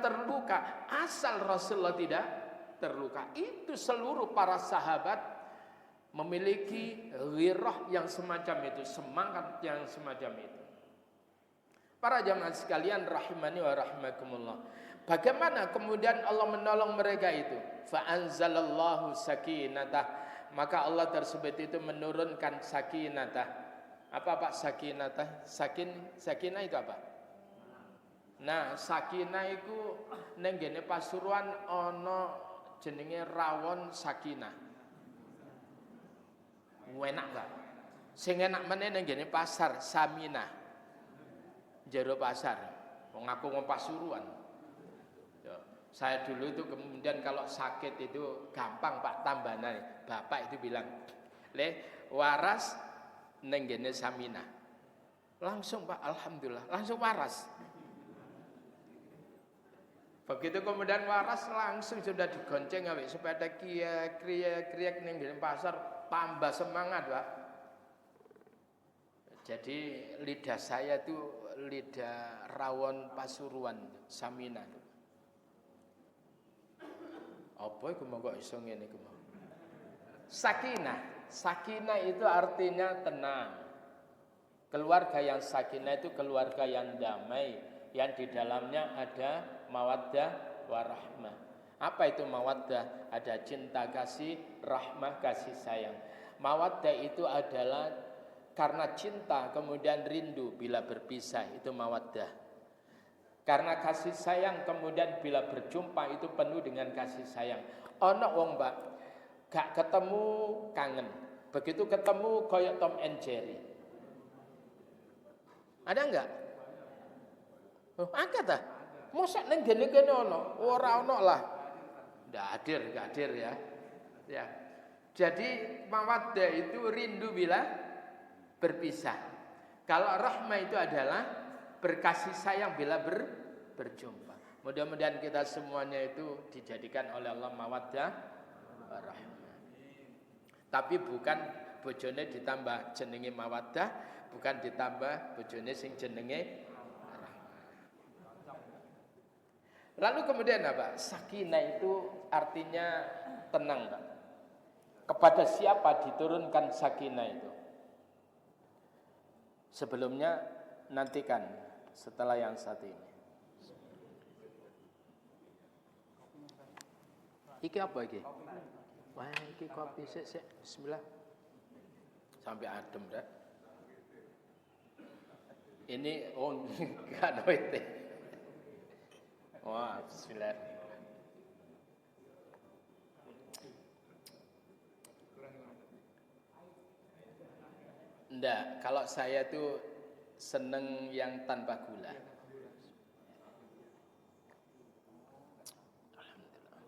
terluka, asal Rasulullah tidak terluka. Itu seluruh para sahabat memiliki ghirah yang semacam itu, semangat yang semacam itu. Para jamaah sekalian rahimani wa rahimakumullah. Bagaimana kemudian Allah menolong mereka itu? Fa anzalallahu sakinatah. Maka Allah tersebut itu menurunkan sakinatah. Apa Pak sakinatah? Sakinah itu apa? Nah, sakinah itu ning ngene Pasuruan ana jenenge rawon sakinah. Enak gak? Sing enak meneh ning ngene pasar Saminah. Jero pasar. Wong aku ngomong Pasuruan. Ya, saya dulu itu kemudian kalau sakit itu gampang Pak tambahan. Bapak itu bilang, "Le, waras ning ngene Saminah." Langsung Pak, alhamdulillah, langsung waras. Begitu kemudian waras langsung sudah digonceng ambek sepeda kriek ning ngene pasar. Tambah semangat Pak. Jadi lidah saya itu lidah rawon Pasuruan Saminah. Apa iku monggo iso ngene iku. Sakinah itu artinya tenang. Keluarga yang sakinah itu keluarga yang damai, yang di dalamnya ada mawaddah warahmah. Apa itu mawaddah? Ada cinta kasih, rahmah kasih sayang. Mawaddah itu adalah karena cinta kemudian rindu bila berpisah, itu mawaddah. Karena kasih sayang kemudian bila berjumpa itu penuh dengan kasih sayang. Ono wong Mbak gak ketemu kangen. Begitu ketemu koyok Tom and Jerry. Ada enggak? Oh, angkat ah. Mosok ning gene-gene ono, ora ono lah. Gak hadir ya. Ya. Jadi mawaddah itu rindu bila berpisah. Kalau rahmah itu adalah berkasih sayang bila berjumpa. Mudah-mudahan kita semuanya itu dijadikan oleh Allah mawaddah rahmah. Tapi bukan bojone ditambah jenenge mawaddah, bukan ditambah bojone sing jenenge. Lalu kemudian apa? Sakinah itu artinya tenang, Pak. Kepada siapa diturunkan sakinah itu? Sebelumnya nantikan setelah yang satu ini. Iki apa iki? Wah, iki kopi sik. Bismillah. Sampai adem dah. Ini enggak noite. Wah, bismillah. Enggak, kalau saya tuh seneng yang tanpa gula. Alhamdulillah.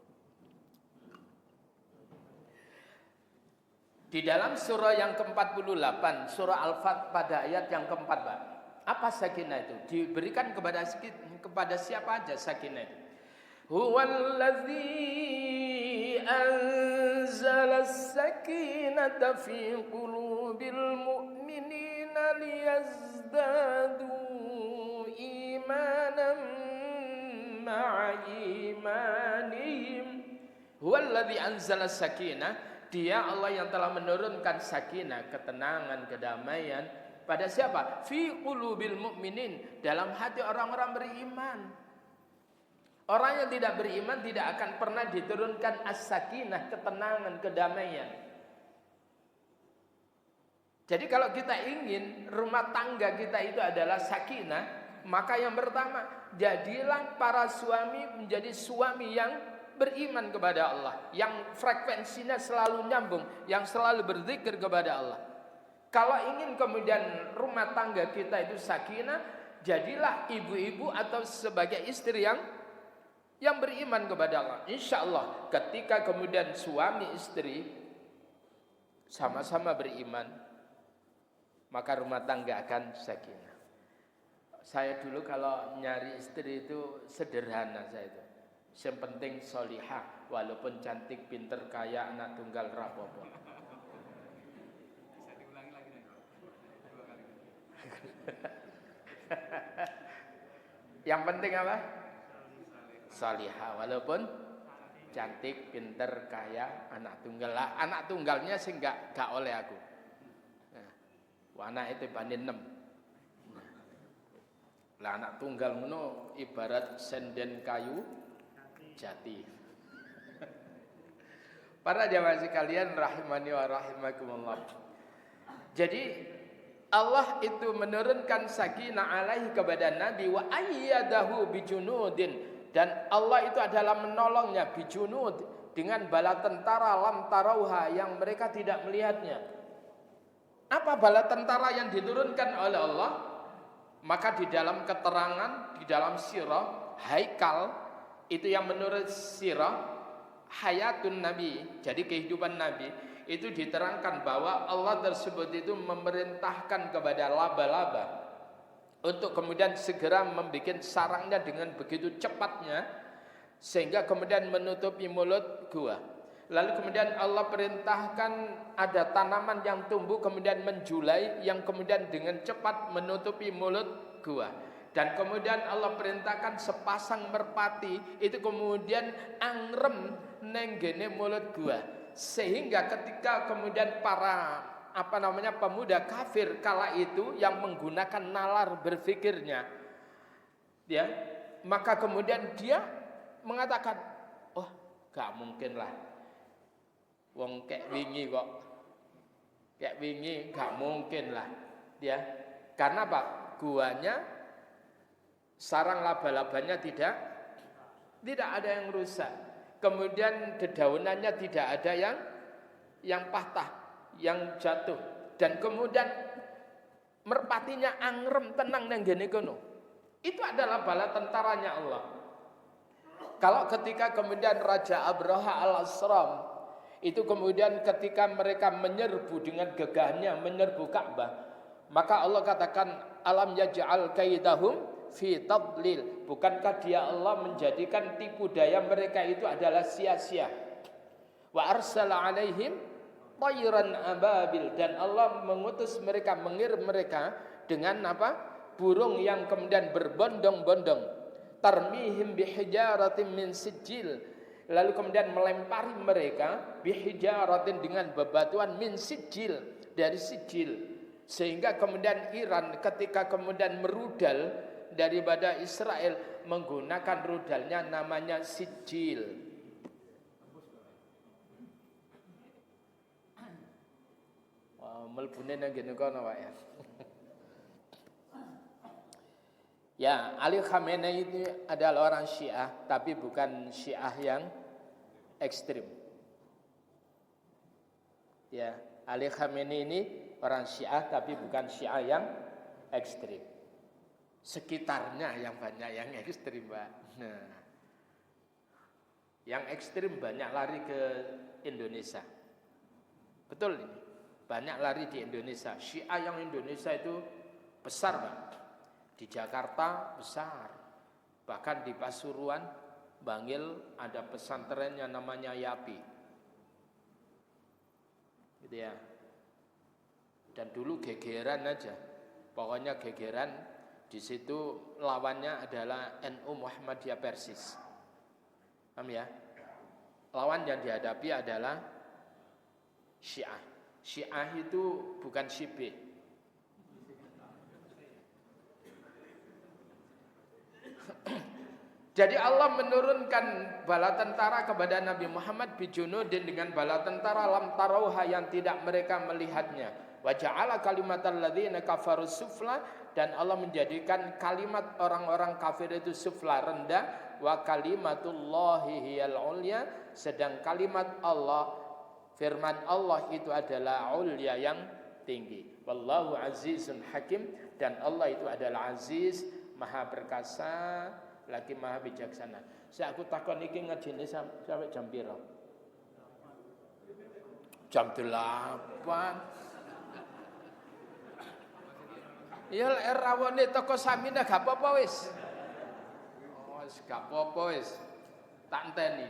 Di dalam surah yang ke-48, surah Al-Fat pada ayat yang keempat, Pak. Apa sakinah itu? Diberikan kepada siapa aja sakinah itu? Huwallazi anzala as-sakinata fi qulubil mu'minina liyazdadu imanan ma'a imanihim. Huwallazi anzala as-sakinah, dia Allah yang telah menurunkan sakinah, ketenangan, kedamaian pada siapa? Fi qulubil mu'minin, dalam hati orang-orang beriman. Orang yang tidak beriman tidak akan pernah diturunkan as-sakinah, ketenangan, kedamaian. Jadi kalau kita ingin rumah tangga kita itu adalah sakinah, maka yang pertama, jadilah para suami menjadi suami yang beriman kepada Allah, yang frekuensinya selalu nyambung, yang selalu berzikir kepada Allah. Kalau ingin kemudian rumah tangga kita itu sakinah, jadilah ibu-ibu atau sebagai istri yang beriman kepada Allah. Insya Allah ketika kemudian suami istri sama-sama beriman, maka rumah tangga akan sakinah. Saya dulu kalau nyari istri itu sederhana saya itu. Yang penting solihah, walaupun cantik, pinter, kaya, anak tunggal, rapopo. Bisa diulangi lagi nih, 2 kali. Yang penting apa? Solihah, walaupun cantik, pinter, kaya, anak tunggal. Lah, anak tunggalnya sih gak oleh aku. Nah, anak itu banding 6. Lah anak tunggal ngono ibarat senden kayu jati. Para jamaah sekalian rahimani wa rahimakumullah. Jadi Allah itu menurunkan sakinah alaihi kepada Nabi wa ayyadahu bijunudin, dan Allah itu adalah menolongnya bijunud dengan bala tentara lam tarauha yang mereka tidak melihatnya. Apa bala tentara yang diturunkan oleh Allah? Maka di dalam keterangan, di dalam sirah haikal itu yang menurut sirah hayatun Nabi, jadi kehidupan Nabi itu diterangkan bahwa Allah tersebut itu memerintahkan kepada laba-laba untuk kemudian segera membuat sarangnya dengan begitu cepatnya sehingga kemudian menutupi mulut gua. Lalu kemudian Allah perintahkan ada tanaman yang tumbuh kemudian menjulai yang kemudian dengan cepat menutupi mulut gua. Dan kemudian Allah perintahkan sepasang merpati itu kemudian angrem nenggene mulut gua. Sehingga ketika kemudian para pemuda kafir kala itu yang menggunakan nalar berfikirnya, ya, maka kemudian dia mengatakan, oh gak mungkin lah, wong kayak wingi kok, kayak wingi gak mungkin lah, ya, karena apa? Guanya sarang laba-labanya tidak ada yang rusak. Kemudian dedaunannya tidak ada yang patah, yang jatuh, dan kemudian merpatinya angrem tenang nang gene kono. Itu adalah bala tentaranya Allah. Kalau ketika kemudian Raja Abraha al-Asram itu kemudian ketika mereka menyerbu dengan gegahnya menyerbu Ka'bah, maka Allah katakan alam yaj'al kaidahum fi tadlil, bukankah dia Allah menjadikan tipu daya mereka itu adalah sia-sia. Wa arsala alaihim tayran ababil, dan Allah mengutus mereka, mengirim mereka dengan apa? Burung yang kemudian berbondong-bondong. Tarmihim bihijaratin min sijil, lalu kemudian melempari mereka bihijaratin dengan bebatuan min sijil, dari sijil, sehingga kemudian Iran ketika kemudian merudal daripada Israel menggunakan rudalnya namanya sijil. Wah, melbune nang ngene kono wae. Ya, Ali Khamenei itu adalah orang Syiah, tapi bukan Syiah yang ekstrim. Ya, Ali Khamenei ini orang Syiah, tapi bukan Syiah yang ekstrim. Sekitarnya yang banyak yang ekstrim, Pak. Nah, yang ekstrim banyak lari ke Indonesia. Betul ini, banyak lari di Indonesia. Syiah yang Indonesia itu besar, Pak. Di Jakarta besar, bahkan di Pasuruan, Bangil ada pesantren yang namanya Yapi, gitu ya. Dan dulu gegeran aja, pokoknya gegeran. Di situ lawannya adalah NU Muhammadiyah Persis. Paham ya? Lawan yang dihadapi adalah Syiah. Syiah itu bukan Syibe. Jadi Allah menurunkan bala tentara kepada Nabi Muhammad bijunudin dengan bala tentara lam tarauha yang tidak mereka melihatnya. Wa ja'ala kalimatal ladzina kafaru sufla, dan Allah menjadikan kalimat orang-orang kafir itu sufla, rendah, wa kalimatullahi hiyal ulya, sedang kalimat Allah, firman Allah itu adalah ulya, yang tinggi. Wallahu azizun hakim, dan Allah itu adalah aziz, maha perkasa, lagi maha bijaksana. Saya aku takon iki ngajine sampai jam piro? Jam 8. Ya rawane toko Samina gak apa-apa wis. Oh, wis gak apa-apa wis. Tak enteni.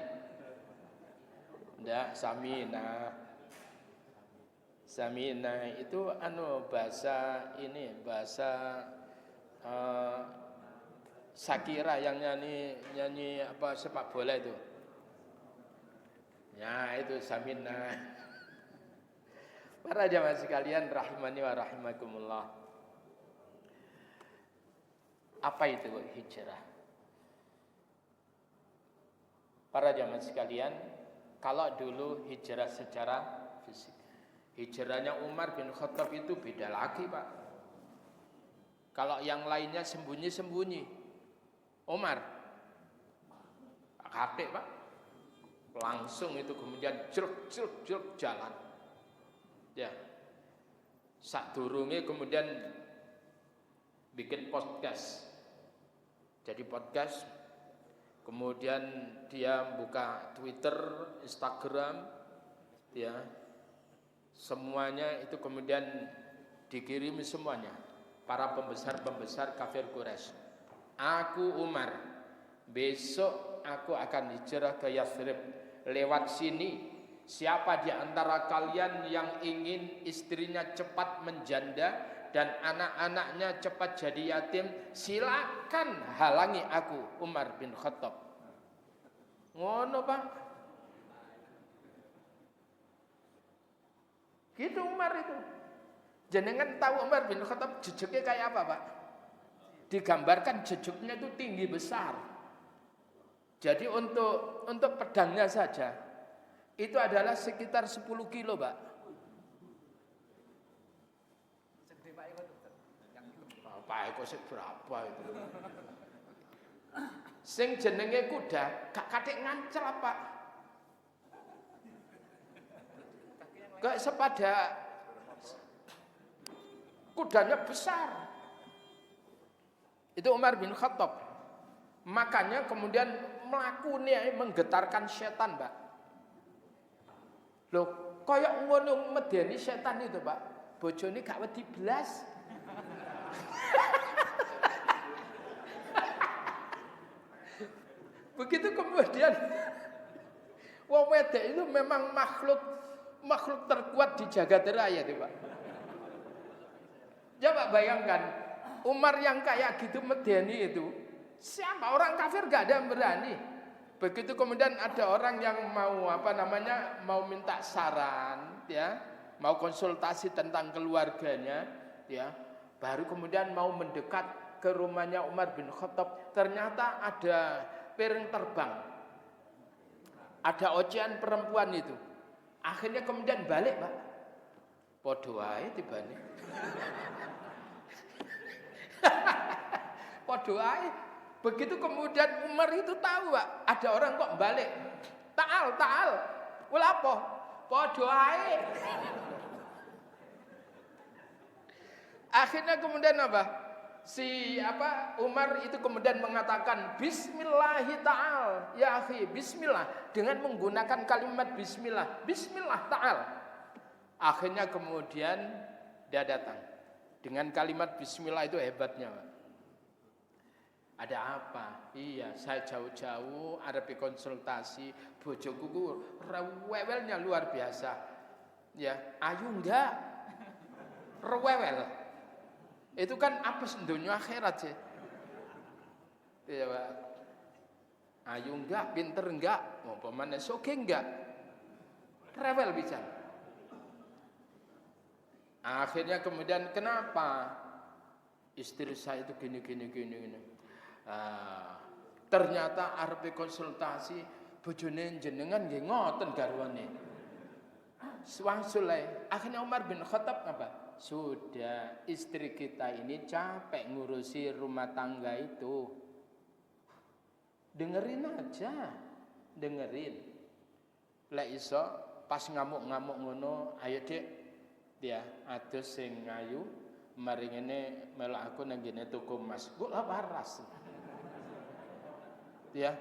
Ndak Samina. Samina itu bahasa ini, bahasa Shakira yang nyanyi apa sepak bola itu. Ya, itu Samina. Para jamaah sekalian rahimani wa rahimakumullah. Apa itu hijrah? Para jamaah sekalian, kalau dulu hijrah secara fisik, hijrahnya Umar bin Khattab itu beda lagi, Pak. Kalau yang lainnya sembunyi-sembunyi, Umar kakek, Pak, langsung itu kemudian jeruk jalan. Ya, sadurunge kemudian bikin podcast. Jadi podcast, kemudian dia buka Twitter, Instagram, ya, semuanya itu kemudian dikirimi semuanya para pembesar kafir Quraisy. Aku Umar, besok aku akan hijrah ke Yathrib. Lewat sini, siapa di antara kalian yang ingin istrinya cepat menjanda dan anak-anaknya cepat jadi yatim, silakan halangi aku, Umar bin Khattab. Ngono, Pak. Gitu Umar itu. Jenengan tahu Umar bin Khattab jejuknya kayak apa, Pak? Digambarkan jejuknya itu tinggi besar. Jadi untuk pedangnya saja itu adalah sekitar 10 kilo, Pak. Pak Eko berapa itu? Sing jenenge kuda gak katik ngancel, Pak. Gak sepada, kudanya besar. Itu Umar bin Khattab. Makanya kemudian melakukannya menggetarkan setan, Pak. Loh, kayak ngono medeni setan itu, Pak. Bojone gak wedi blas. Begitu kemudian wong wedok itu memang makhluk terkuat di jagat raya itu, Pak. Coba bayangkan Umar yang kayak gitu medeni itu, siapa orang kafir gak ada yang berani. Begitu kemudian ada orang yang mau minta saran, ya, mau konsultasi tentang keluarganya, ya, baru kemudian mau mendekat ke rumahnya Umar bin Khattab, ternyata ada piring terbang, ada ocehan perempuan itu. Akhirnya kemudian balik, Pak. Podo wae tibane. Podo wae. Begitu kemudian Umar itu tahu, Pak, ada orang kok balik. Ta'al. Wala apa? Podo wae. Akhirnya kemudian apa? Umar itu kemudian mengatakan bismillahi ta'al, ya akhi, bismillah, dengan menggunakan kalimat bismillah ta'al. Akhirnya kemudian dia datang dengan kalimat bismillah. Itu hebatnya, Pak. Ada apa? Iya, saya jauh-jauh ada konsultasi, bojoku rewelnya luar biasa. Ya, ayu enggak? Rewel. Itu kan apes dunia akhirat sih. Iya, Pak. Ayu enggak, pinter enggak, mau pemane soge enggak. Rewel bicara. Akhirnya kemudian kenapa? Istri saya itu gini. Ternyata arepe konsultasi bojone jenengan nggih ngoten garwane. Swangsulai. Akhirnya Umar bin Khattab apa? Sudah, istri kita ini capek ngurusi rumah tangga itu. Dengerin aja. Dengerin. Lek iso pas ngamuk-ngamuk ngono, ayo Dik. Ya, adus sing ngayu, mari ngene melok aku nang ngene tuku emas. Kok lah waras. Ya.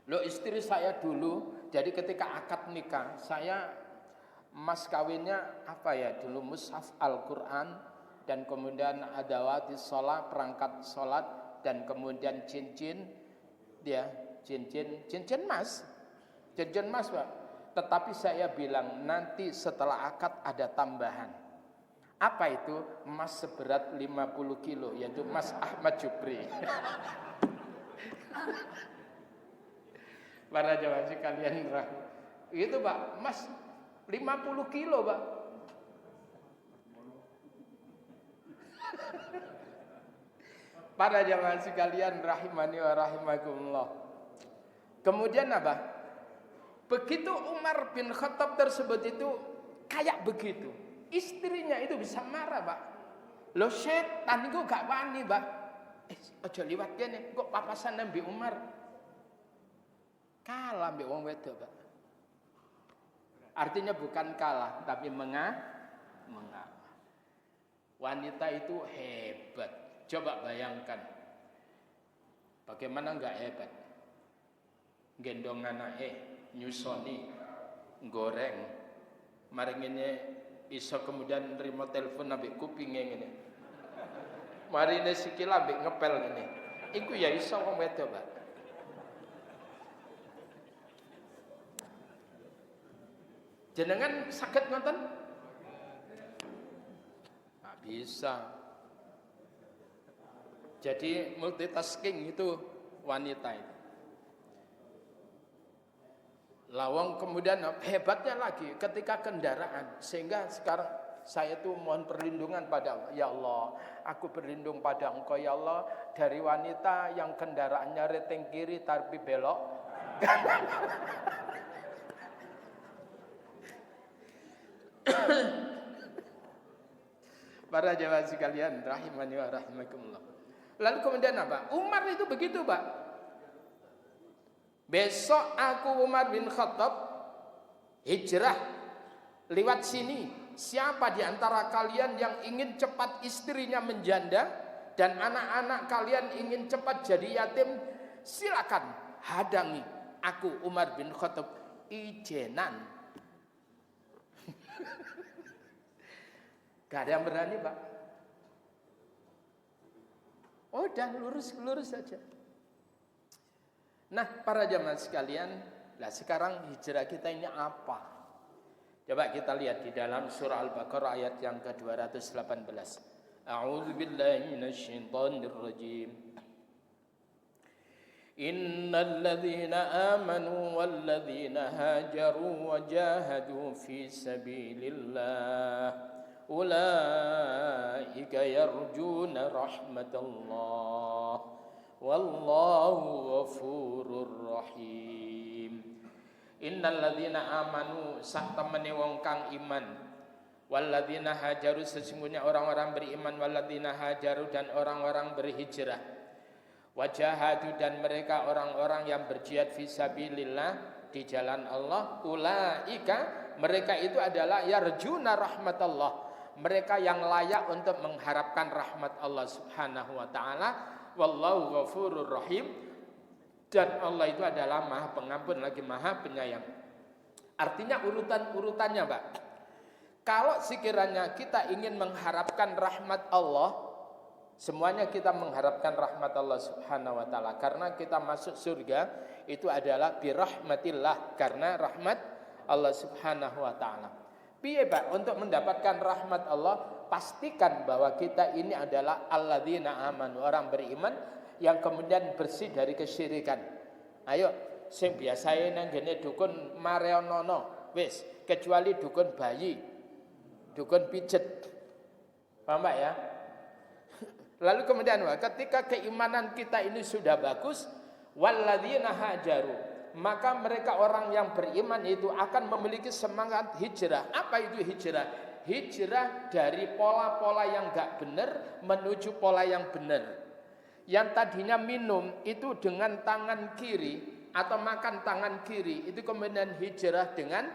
Lo istri saya dulu, jadi ketika akad nikah, saya mas kawinnya apa ya dulu mushaf Al-Quran dan kemudian adawati sholat, perangkat sholat dan kemudian cincin, dia cincin mas Pak. Tetapi saya bilang nanti setelah akad ada tambahan. Apa itu? Emas seberat 50 kilo, yaitu Mas Ahmad Jupri. Para jamaah sekalian, itu Pak, Mas 50 kilo Pak. Para jamaah sekalian rahimani wa rahimakumullah. Kemudian apa? Begitu Umar bin Khattab tersebut itu kayak begitu, istrinya itu bisa marah Pak. Lo setan itu gak wani Pak. Aja liwat kene, kok papasan Nabi Umar. Kalah mbek wong wedok, Pak. Artinya bukan kalah, tapi mengalah. Wanita itu hebat. Coba bayangkan. Bagaimana enggak hebat? Gendong anake, nyusoni, goreng. Mari ngene iso kemudian nerima telepon ambek kupinge ngene. Mari ne sikil ambek ngepel ngene. Iku ya iso wong wedok, Pak. Jenengan sakit ngoten? Nggak bisa. Jadi multitasking itu wanita itu. Lawang kemudian hebatnya lagi ketika kendaraan. Sehingga sekarang saya tuh mohon perlindungan pada Allah. Ya Allah, aku berlindung pada Engkau ya Allah dari wanita yang kendaraannya reteng kiri tapi belok. Para jamaah sekalian rahimani wa rahimakumullah. Lalu kemudian apa? Umar itu begitu, Pak. Besok aku Umar bin Khattab hijrah lewat sini. Siapa di antara kalian yang ingin cepat istrinya menjanda dan anak-anak kalian ingin cepat jadi yatim, silakan hadangi aku Umar bin Khattab ijenan. Gak ada yang berani, Pak. Oh, udah lurus saja. Nah, para jamaah sekalian, lah sekarang hijrah kita ini apa? Coba kita lihat di dalam surah Al-Baqarah ayat yang ke-218. A'udzu billahi minasyaitonir rajim. Innal ladzina amanu wal ladzina hajaru wa jahadu fi sabilillah ulaika yarjuna rahmatallah wallahu ghafurur rahim. Innal ladzina amanu sak temene wong kang iman wal ladzina hajaru sesungguhnya orang-orang beriman wal ladzina hajaru dan orang-orang berhijrah wajahadu dan mereka orang-orang yang berjihad fisabilillah di jalan Allah ulaika mereka itu adalah yarjuna rahmatallah mereka yang layak untuk mengharapkan rahmat Allah Subhanahu wa taala wallahu ghafurur rahim dan Allah itu adalah Maha Pengampun lagi Maha Penyayang. Artinya urutan-urutannya, Pak. Kalau sekiranya kita ingin mengharapkan rahmat Allah, semuanya kita mengharapkan rahmat Allah Subhanahu wa taala karena kita masuk surga itu adalah birahmatillah karena rahmat Allah Subhanahu wa taala. Piye Pak untuk mendapatkan rahmat Allah pastikan bahwa kita ini adalah alladzina amanu orang beriman yang kemudian bersih dari kesyirikan. Ayo sing biasae nang ngene dukun mareonono wis kecuali dukun bayi, dukun pijet. Paham Pak ya? Lalu kemudian ketika keimanan kita ini sudah bagus, walladzina hajaru, maka mereka orang yang beriman itu akan memiliki semangat hijrah. Apa itu hijrah? Hijrah dari pola-pola yang enggak benar menuju pola yang benar. Yang tadinya minum itu dengan tangan kiri atau makan tangan kiri, itu kemudian hijrah dengan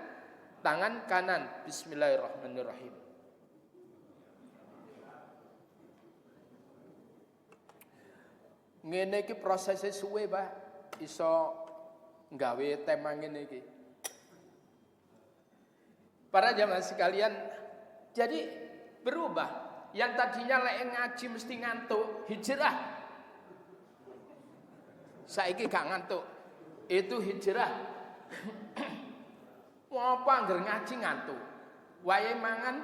tangan kanan. Bismillahirrahmanirrahim. Ngene iki prosesnya suwe, Pak. Iso nggawe tema ngene iki. Para jamaah sekalian, jadi berubah. Yang tadinya lek ngaji mesti ngantuk, hijrah. Saiki gak ngantuk. Itu hijrah. Apa anggar ngaji ngantuk? Wae mangan.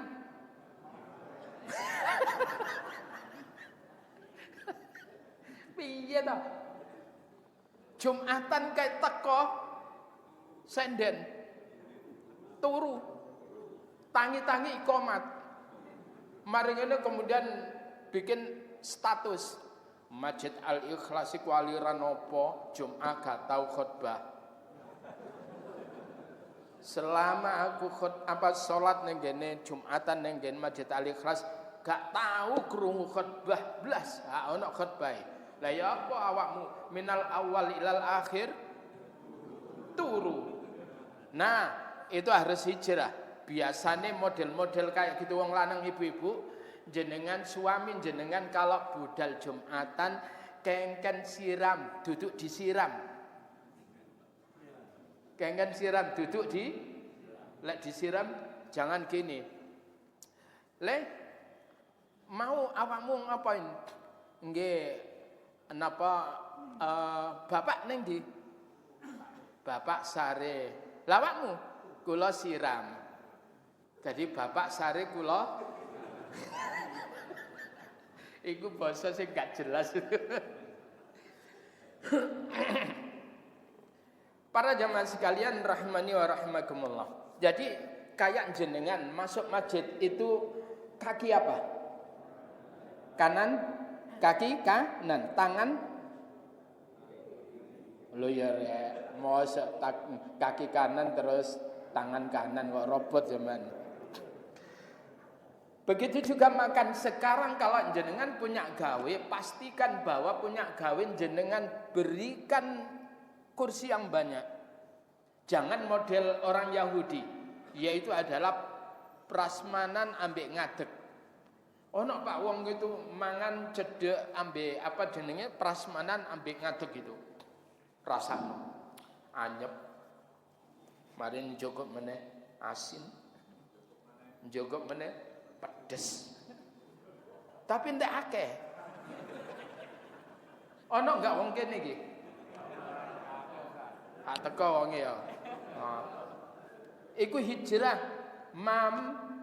Piye to? Jumatan kayak teko senden. Turu. Tangi-tangi ikomat. Mari ngene kemudian bikin status Masjid Al-Ikhlas iku aliran apa? Jumat gak tau khutbah. Selama aku salat ning gene Jumatan ning gene Masjid Al-Ikhlas gak tahu krungu khutbah blas, ha ono khutbah. Lah ya apa awakmu minal awal ilal akhir turu. Nah, itu harus hijrah. Biasanya model-model kayak gitu wong lanang ibu-ibu, jenengan suami jenengan kalau budal Jumatan kengken siram, duduk disiram. Kengken siram, duduk lek disiram jangan gini. Le mau awakmu ngapain? Nggih napa bapak ning ndi? Bapak sare. Lawakmu kula siram. Jadi bapak sare kula iku basa sing gak jelas. Para jamaah sekalian rahimani wa rahimakumullah. Jadi kayak jenengan masuk masjid itu kaki apa? Kanan, kaki kanan, tangan lo ya mau kaki kanan terus tangan kanan kok robot zaman. Begitu juga makan. Sekarang kalau jenengan punya gawe, pastikan bahwa punya gawe jenengan berikan kursi yang banyak. Jangan model orang Yahudi, yaitu adalah prasmanan ambek ngadeg. Ono Pak wong itu mangan cedek ambek apa jenenge prasmanan ambek ngadeg gitu. Rasa anyep. Mari njogok meneh asin. Njogok meneh pedes. Tapi ndak akeh. Ono enggak wong kene iki? Ah teko wonge ya. Iku hijrah, mam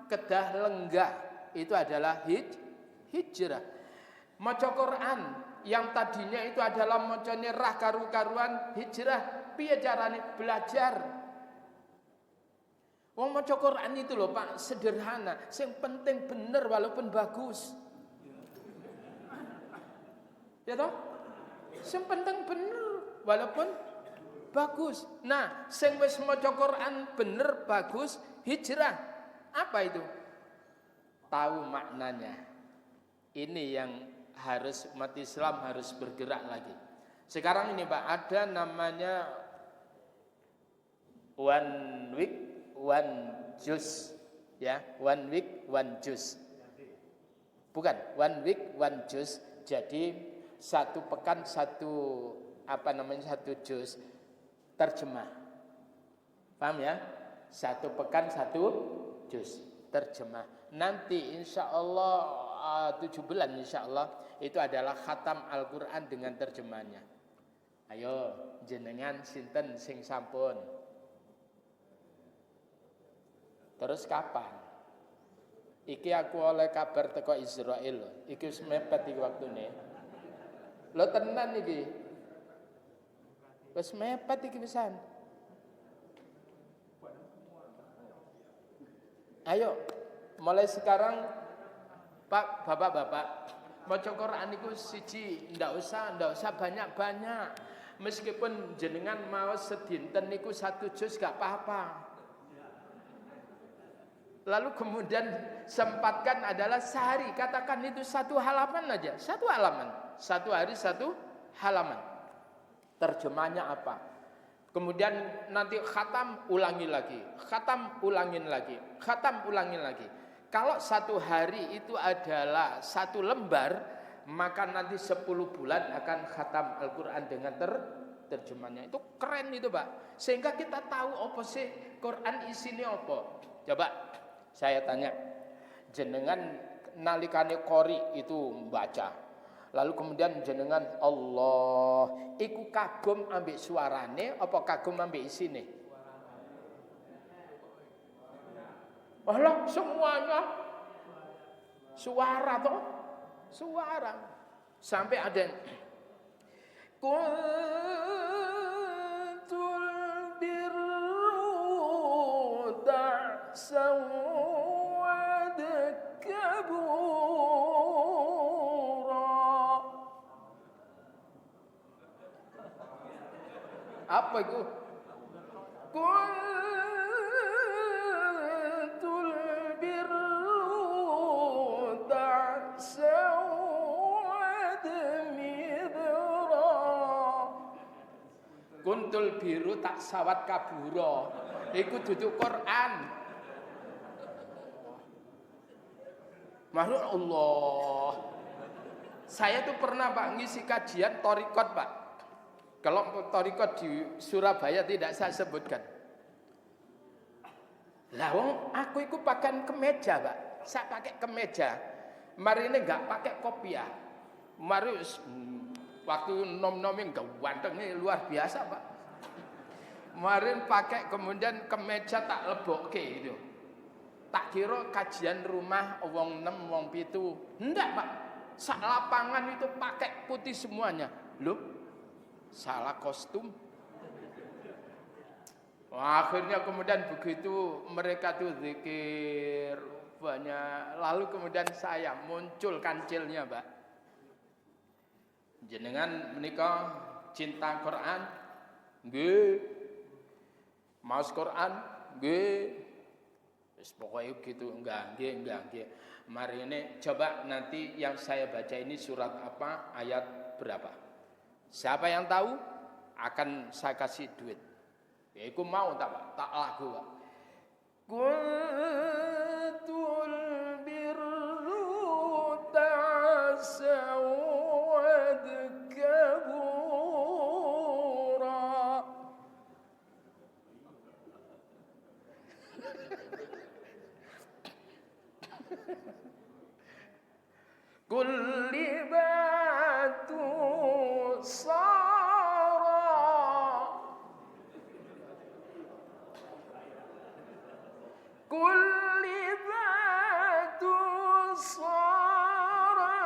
kedah lenggah. Itu adalah hijrah. Maca Quran yang tadinya itu adalah macane rah karu-karuan, hijrah. Piye carane belajar? Wong maca Quran itu loh Pak, sederhana. Yang penting bener walaupun bagus. Ya toh? Yang penting bener walaupun bagus. Nah, sing wis maca Quran bener bagus, hijrah. Apa itu? Tahu maknanya. Ini yang harus umat Islam harus bergerak lagi. Sekarang ini Pak, ada namanya one week one juice, ya, one week one juice. Bukan, one week one juice. Jadi satu pekan satu satu juz terjemah. Paham ya? Satu pekan satu juz terjemah. Nanti insya Allah 7 bulan insya Allah itu adalah khatam Al-Quran dengan terjemahnya. Ayo jenengan sinten sing sampun. Terus kapan? Iki aku oleh kabar teko Israel. Iki wis mepet iki waktune. Lo tenan iki. Wis mepet iki pisan. Ayo mulai sekarang Pak, Bapak-bapak, Maca Quran niku siji ndak usah banyak-banyak. Meskipun jenengan mau sedinten niku 1 juz gak apa-apa. Lalu kemudian sempatkan adalah sehari, katakan itu 1 halaman aja, 1 halaman, 1 hari 1 halaman. Terjemahnya apa? Kemudian nanti khatam ulangi lagi, khatam ulangin lagi, khatam ulangin lagi. Kalau 1 hari itu adalah 1 lembar, maka nanti 10 bulan akan khatam Al-Quran dengan terjemahnya. Itu keren itu Pak. Sehingga kita tahu apa sih Quran isinya apa. Coba saya tanya, jenengan nalikane qori itu membaca, lalu kemudian jenengan Allah, iku kagum ambek suarane apa kagum ambek isine? Alah, semuanya suara toh, suara. Sampai ada kuntul birru sawad kabura. Apa itu? Kuntul birru sawad midra. Kuntul biru tak sawat kabura. Iku duduk Quran. Makhluk Allah. Saya tuh pernah Pak ngisi kajian thariqat Pak. Kalau thariqat di Surabaya tidak saya sebutkan. Lah wong aku iku pakai kemeja Pak. Saya pakai kemeja. Mari ini enggak pakai kopiah. Mari waktu nom-nomin gantengnya luar biasa Pak. Kemarin pakai kemudian kemeja tak lebokke gitu. Tak kira kajian rumah wong 6 wong 7. Enggak Pak. Sak lapangan itu pakai putih semuanya. Loh, salah kostum. Wah, akhirnya kemudian begitu mereka tuh zikir banyak. Lalu kemudian saya muncul kancilnya Pak. Jenengan menikah cinta Quran? Nggih. Maos Quran? Nggih. Pokoknya gitu, enggak. Mari ini coba nanti yang saya baca ini surat apa, ayat berapa. Siapa yang tahu akan saya kasih duit. Ya aku mau tak lagu Pak. Kuntul birru tasawad kabura. Kulli batu sara. Kulli batu sara.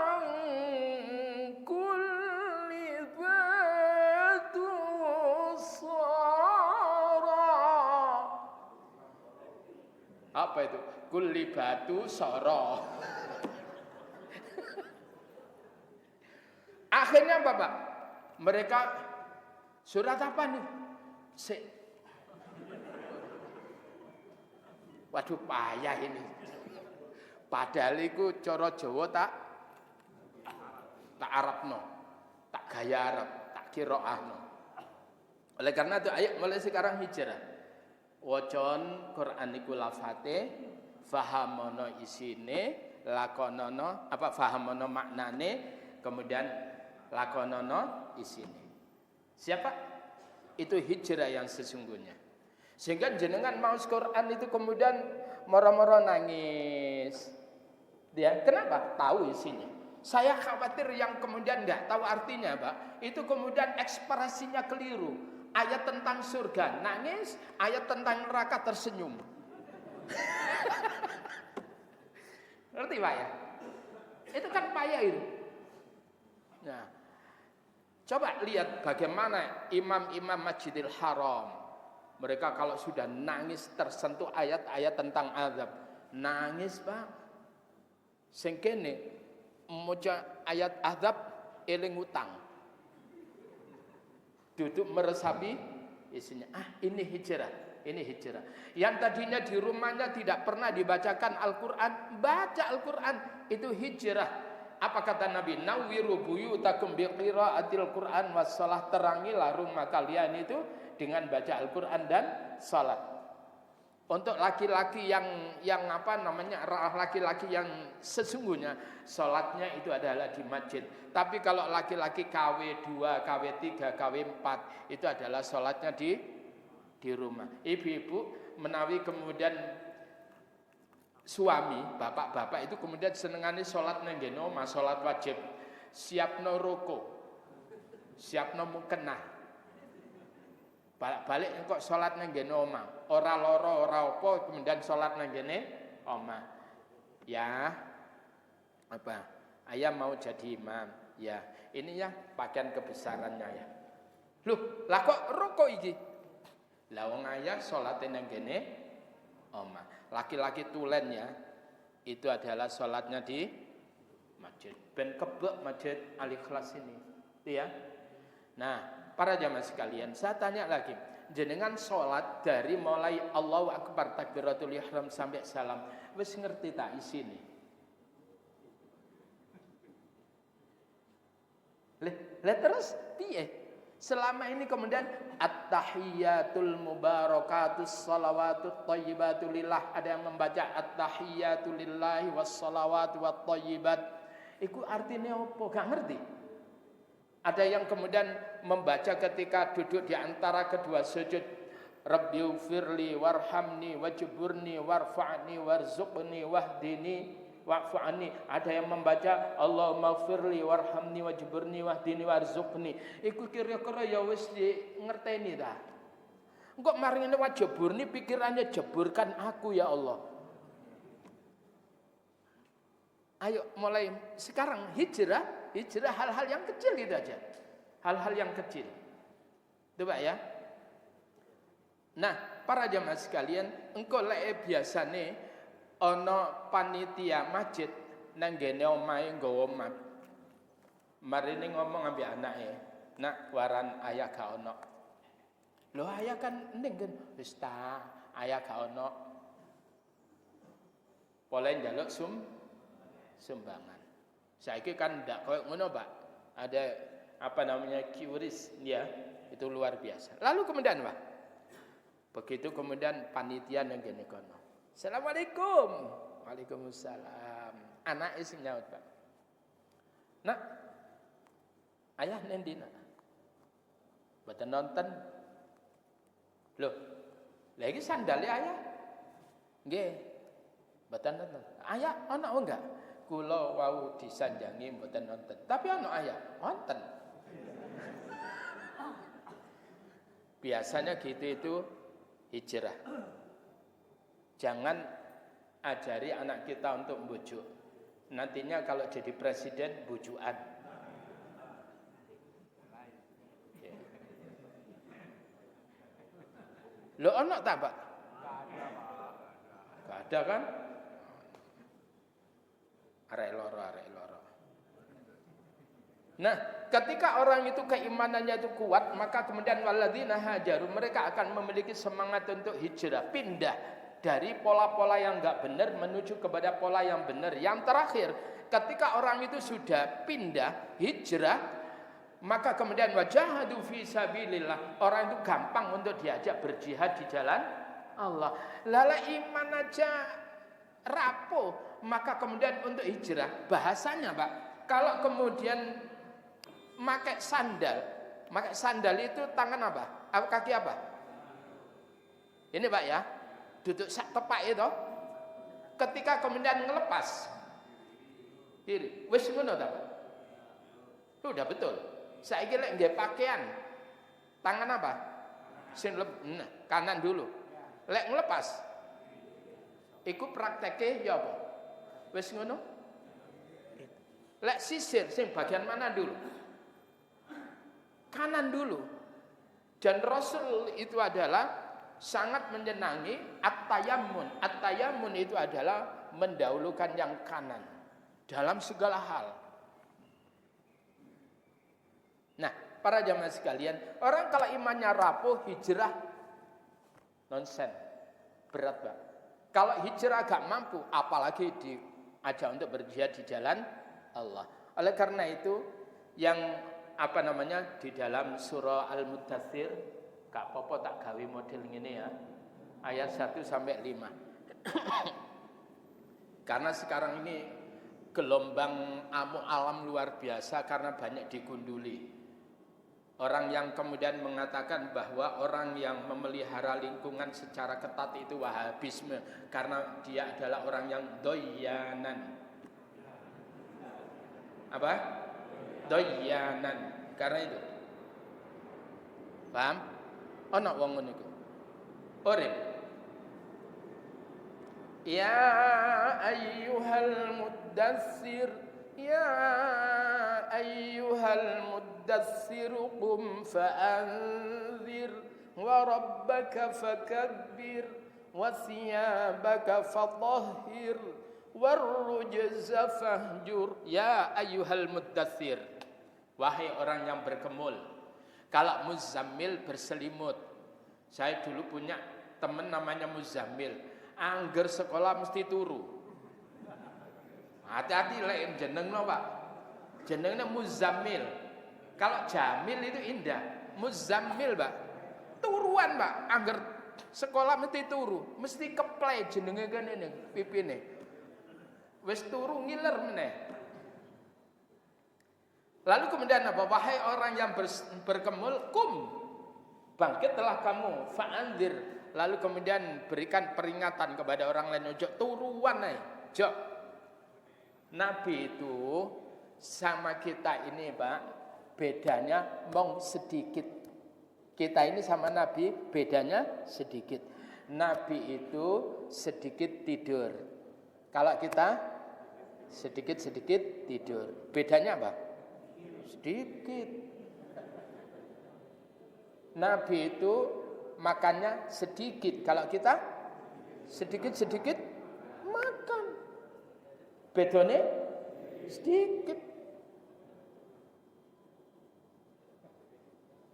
Kulli batu sara. Apa itu? Kulli batu sara. Akhirnya apa Pak? Mereka surat apa nih? Waduh payah ini. Padahal itu cara Jawa tak Arabno, tak gaya Arab, tak qiraahno. Oleh karena itu ayo mulai sekarang hijrah. Wacan Quran iku lafate, fahamono isine, lakonono apa fahamono maknane, kemudian lakonono isine. Siapa? Itu hijrah yang sesungguhnya. Sehingga jenengan mau Quran itu kemudian moro-moro nangis. Dia kenapa? Tahu isinya. Saya khawatir yang kemudian nggak tahu artinya, Pak. Itu kemudian ekspresinya keliru. Ayat tentang surga nangis, ayat tentang neraka tersenyum. Ngerti Pak ya? Itu kan payah itu. Nah, coba lihat bagaimana imam-imam Masjidil Haram. Mereka kalau sudah nangis tersentuh ayat-ayat tentang azab, nangis Pak. Sing kene maca ayat azab eling utang. Duduk meresapi isinya. Ini hijrah, ini hijrah. Yang tadinya di rumahnya tidak pernah dibacakan Al-Qur'an, baca Al-Qur'an, itu hijrah. Apa kata Nabi? Nawwiru buyutakum biqiraatil Qur'an wassalah, terangilah rumah kalian itu dengan baca Al-Qur'an dan salat. Untuk laki-laki yang laki-laki yang sesungguhnya salatnya itu adalah di masjid. Tapi kalau laki-laki KW2, KW3, KW4 itu adalah salatnya di rumah. Ibu-ibu menawi kemudian suami, bapak-bapak itu kemudian senengane salat nang ngene omah, salat wajib. Siapno roko. Siapno mukena. Balik kok salat nang ngene omah. Ora lara, ora apa, kemudian salat nang ngene omah. Ya. Apa? Ayah mau jadi imam. Ya, ini ya pakaian kebesarannya ya. Loh, lah kok roko iki? Lah wong ayah salat nang ngene omah. Laki-laki tulennya itu adalah sholatnya di masjid. Ben kebek masjid Al-Ikhlas ini, ya. Nah, para jamaah sekalian, saya tanya lagi, jenengan sholat dari mulai Allahu Akbar takbiratul ihram sampai salam, wis ngerti tak isine? Lah terus piye? Selama ini kemudian at-tahiyyatul mubarakatus salawatut thayyibatu lillah, ada yang membaca at-tahiyyatu lillahi wassalawatu wat thayyibat. Iku artinya apa? Gak ngerti. Ada yang kemudian membaca ketika duduk di antara kedua sujud, Rabbighfirli warhamni wajburni warfa'ni warzuqni wahdini wa'fu'ani. Ada yang membaca Allahumma firli warhamni wajburni wahdini warzuqni. Iku kira-kira ya wis ngerteni ta. Engko maringene wajburni pikirannya jeburkan aku ya Allah. Ayo mulai sekarang hijrah hal-hal yang kecil itu aja. Hal-hal yang kecil. Coba ya. Nah, para jamaah sekalian, engko lek biasane ana panitia masjid nang ngene omahe nggawa map. Marine ngomong ambek anake, "Nak, waran ayah gak ono." Lho ayah kan ning kan wis ta, ayah gak ono. Pole njaluk sumbangan. Saiki kan ndak koyo ngono, Pak. Ada apa namanya QRIS ya, itu luar biasa. Lalu kemudian Pak, begitu kemudian panitia nang ngene kono. Assalamualaikum. Waalaikumsalam. Anak sing nyaut, Pak. Nak, ayah nendi nak? Mboten nonton. Loh, lagi sandalnya ayah? Nggih. Mboten nonton. Ayah ana enggak? Kula wau disanjangi mboten nonton. Tapi ana ayah, nonton. Biasanya gitu itu hijrah. Jangan ajari anak kita untuk bujuk. Nantinya kalau jadi presiden bujukan. Lo ono tak, Pak? Gak ada kan? Arek loro. Nah, ketika orang itu keimanannya itu kuat, maka kemudian walladzina hajaru, mereka akan memiliki semangat untuk hijrah, pindah dari pola-pola yang enggak benar menuju kepada pola yang benar. Yang terakhir, ketika orang itu sudah pindah, hijrah, maka kemudian wajahadu fi sabilillah, orang itu gampang untuk diajak berjihad di jalan Allah. Lala iman aja rapuh, maka kemudian untuk hijrah, bahasanya Pak, kalau kemudian pakai sandal itu tangan apa? Kaki apa? Ini Pak ya, duduk sak tepak itu. Ketika kemudian ngelepas kiri, wis ngono ta, Pak? Sudah betul. Saiki lek nggih pakaian, tangan apa? Kanan dulu. Lek ngelepas, iku prakteke ya apa? Wis ngono. Lek sisir sing bagian mana dulu? Kanan dulu. Dan Rasul itu adalah sangat menyenangi at-tayammun. At-tayammun itu adalah mendahulukan yang kanan. dalam segala hal. Nah, para jamaah sekalian, orang kalau imannya rapuh, hijrah nonsen, berat Pak. Kalau hijrah agak mampu, apalagi diajak untuk berjihad di jalan Allah. Oleh karena itu, yang di dalam surah Al-Muddatsir, Kak Popo tak gawe model ini ya, ayat 1 sampai 5. Karena sekarang ini gelombang amuk alam luar biasa karena banyak digunduli. Orang yang kemudian mengatakan bahwa orang yang memelihara lingkungan secara ketat itu Wahabisme karena dia adalah orang yang doyanan. Apa? Doyanan. Karena itu. Paham? Ana wong ngono iku. Urip. Ya ayyuhal muddatsir, ya ayyuhal muddatsir qum fa'anzir wa rabbaka fakabbir wa thiyabaka fatahhir warrujza fahjur. Ya ayyuhal muddatsir, wahai orang yang berkemul. Kalau muzammil berselimut. Saya dulu punya teman namanya Muzammil. Angger sekolah mesti turu. Hati-hati lek jenengno Pak. Jenengnya Muzammil. Kalau Jamil itu indah. Muzammil Pak. Turuan Pak. Angger sekolah mesti turu. Mesti keplay jenenge kene ning pipine. Wis turu ngiler meneh. Lalu kemudian apa? Wahai orang yang berkemul, kum, bangkitlah kamu, fa'anzir. Lalu kemudian berikan peringatan kepada orang lain, ojo turuan ae. Jok. Nabi itu sama kita ini Pak, bedanya mong sedikit. Kita ini sama Nabi bedanya sedikit. Nabi itu sedikit tidur. Kalau kita sedikit-sedikit tidur. Bedanya apa? Sedikit. Nabi itu makannya sedikit. Kalau kita sedikit-sedikit makan. Bedanya sedikit.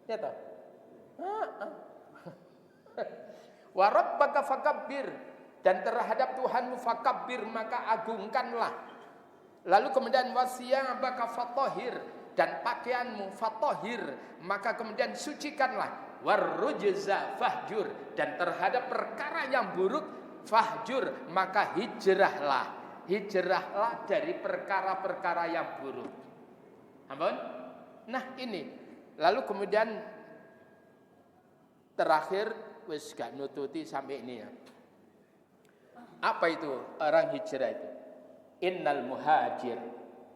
Ya toh? Wa rabbaka fakabbir, dan terhadap Tuhanmu fakabbir, maka agungkanlah. Lalu kemudian wasiyabaka fatahhir, dan pakaianmu fatahhir, maka kemudian sucikanlah. Warrujza fahjur, dan terhadap perkara yang buruk fahjur, maka hijrahlah. Hijrahlah dari perkara-perkara yang buruk. Ampun? Nah ini. Lalu kemudian terakhir wis gak nututi sampai ini ya. Apa itu orang hijrah itu? Innal muhajir,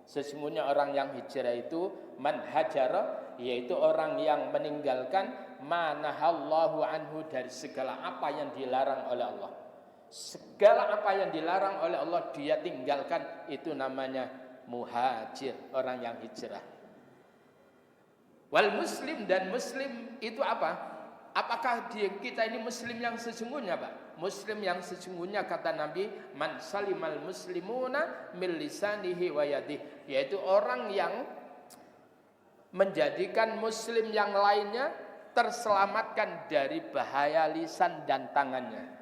sesungguhnya orang yang hijrah itu man hajara, yaitu orang yang meninggalkan manahallahu anhu, dari segala apa yang dilarang oleh Allah. Segala apa yang dilarang oleh Allah dia tinggalkan, itu namanya muhajir, orang yang hijrah. Wal muslim, dan muslim itu apa? Apakah kita ini muslim yang sesungguhnya Pak? Muslim yang sesungguhnya kata Nabi, man salimal muslimuna min lisanihi wa yadihi, yaitu orang yang menjadikan muslim yang lainnya terselamatkan dari bahaya lisan dan tangannya.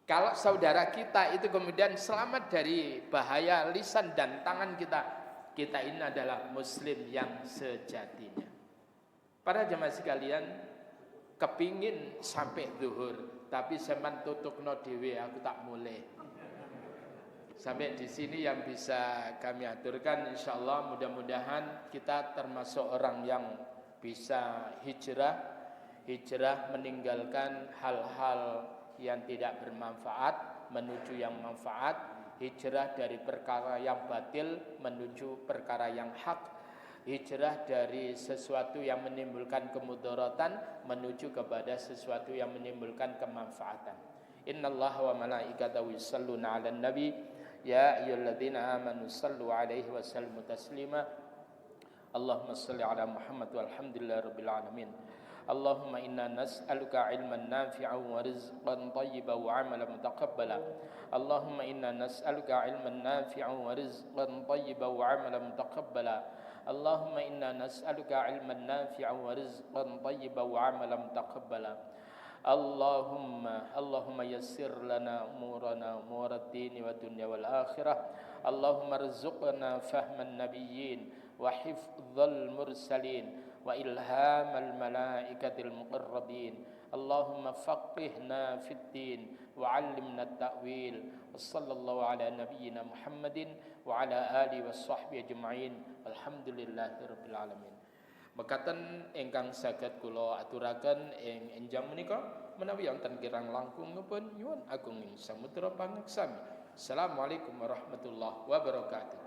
Kalau saudara kita itu kemudian selamat dari bahaya lisan dan tangan kita, kita ini adalah muslim yang sejatinya. Para jemaah sekalian, kepingin sampai zuhur, tapi seman tutukno dhewe, aku tak mulai. Sampai di sini yang bisa kami aturkan, insyaallah mudah-mudahan kita termasuk orang yang bisa hijrah meninggalkan hal-hal yang tidak bermanfaat menuju yang manfaat, hijrah dari perkara yang batil menuju perkara yang hak, hijrah dari sesuatu yang menimbulkan kemudaratan menuju kepada sesuatu yang menimbulkan kemanfaatan. Innallaha wa malaikatahu yusholluna 'alan nabi ya ayyuhalladzina amanu shallu 'alaihi wa sallimu taslima. Allahumma shalli 'ala Muhammad walhamdulillahirabbil alamin. Allahumma inna nas'aluka ilman nafi'an wa rizqan tayyiban wa 'amalan mutaqabbala. Allahumma inna nas'aluka ilman nafi'an wa rizqan tayyiban wa 'amalan mutaqabbala. Allahumma inna nas'aluka ilman nafi'an wa rizqan tayyiban wa 'amalan mutaqabbala. Allahumma yassir lana umurana umurad dini wa dunya wal akhirah. Allahumma rzuqna fahman nabiyyin wa hifdzal mursalin wa ilhamal malaikatil muqarrabin. Allahumma faqihna fid din wa 'allimna at-ta'wil. Wassallallahu ala nabiyyina Muhammadin wa ala alihi washabbihi ajma'in. Alhamdulillahirabbil alamin. Mekaten ingkang saged kula aturaken ing enjang menika menawi wonten kirang langkungipun nyuwun agung ing samudra pangeksami. Assalamualaikum warahmatullahi wabarakatuh.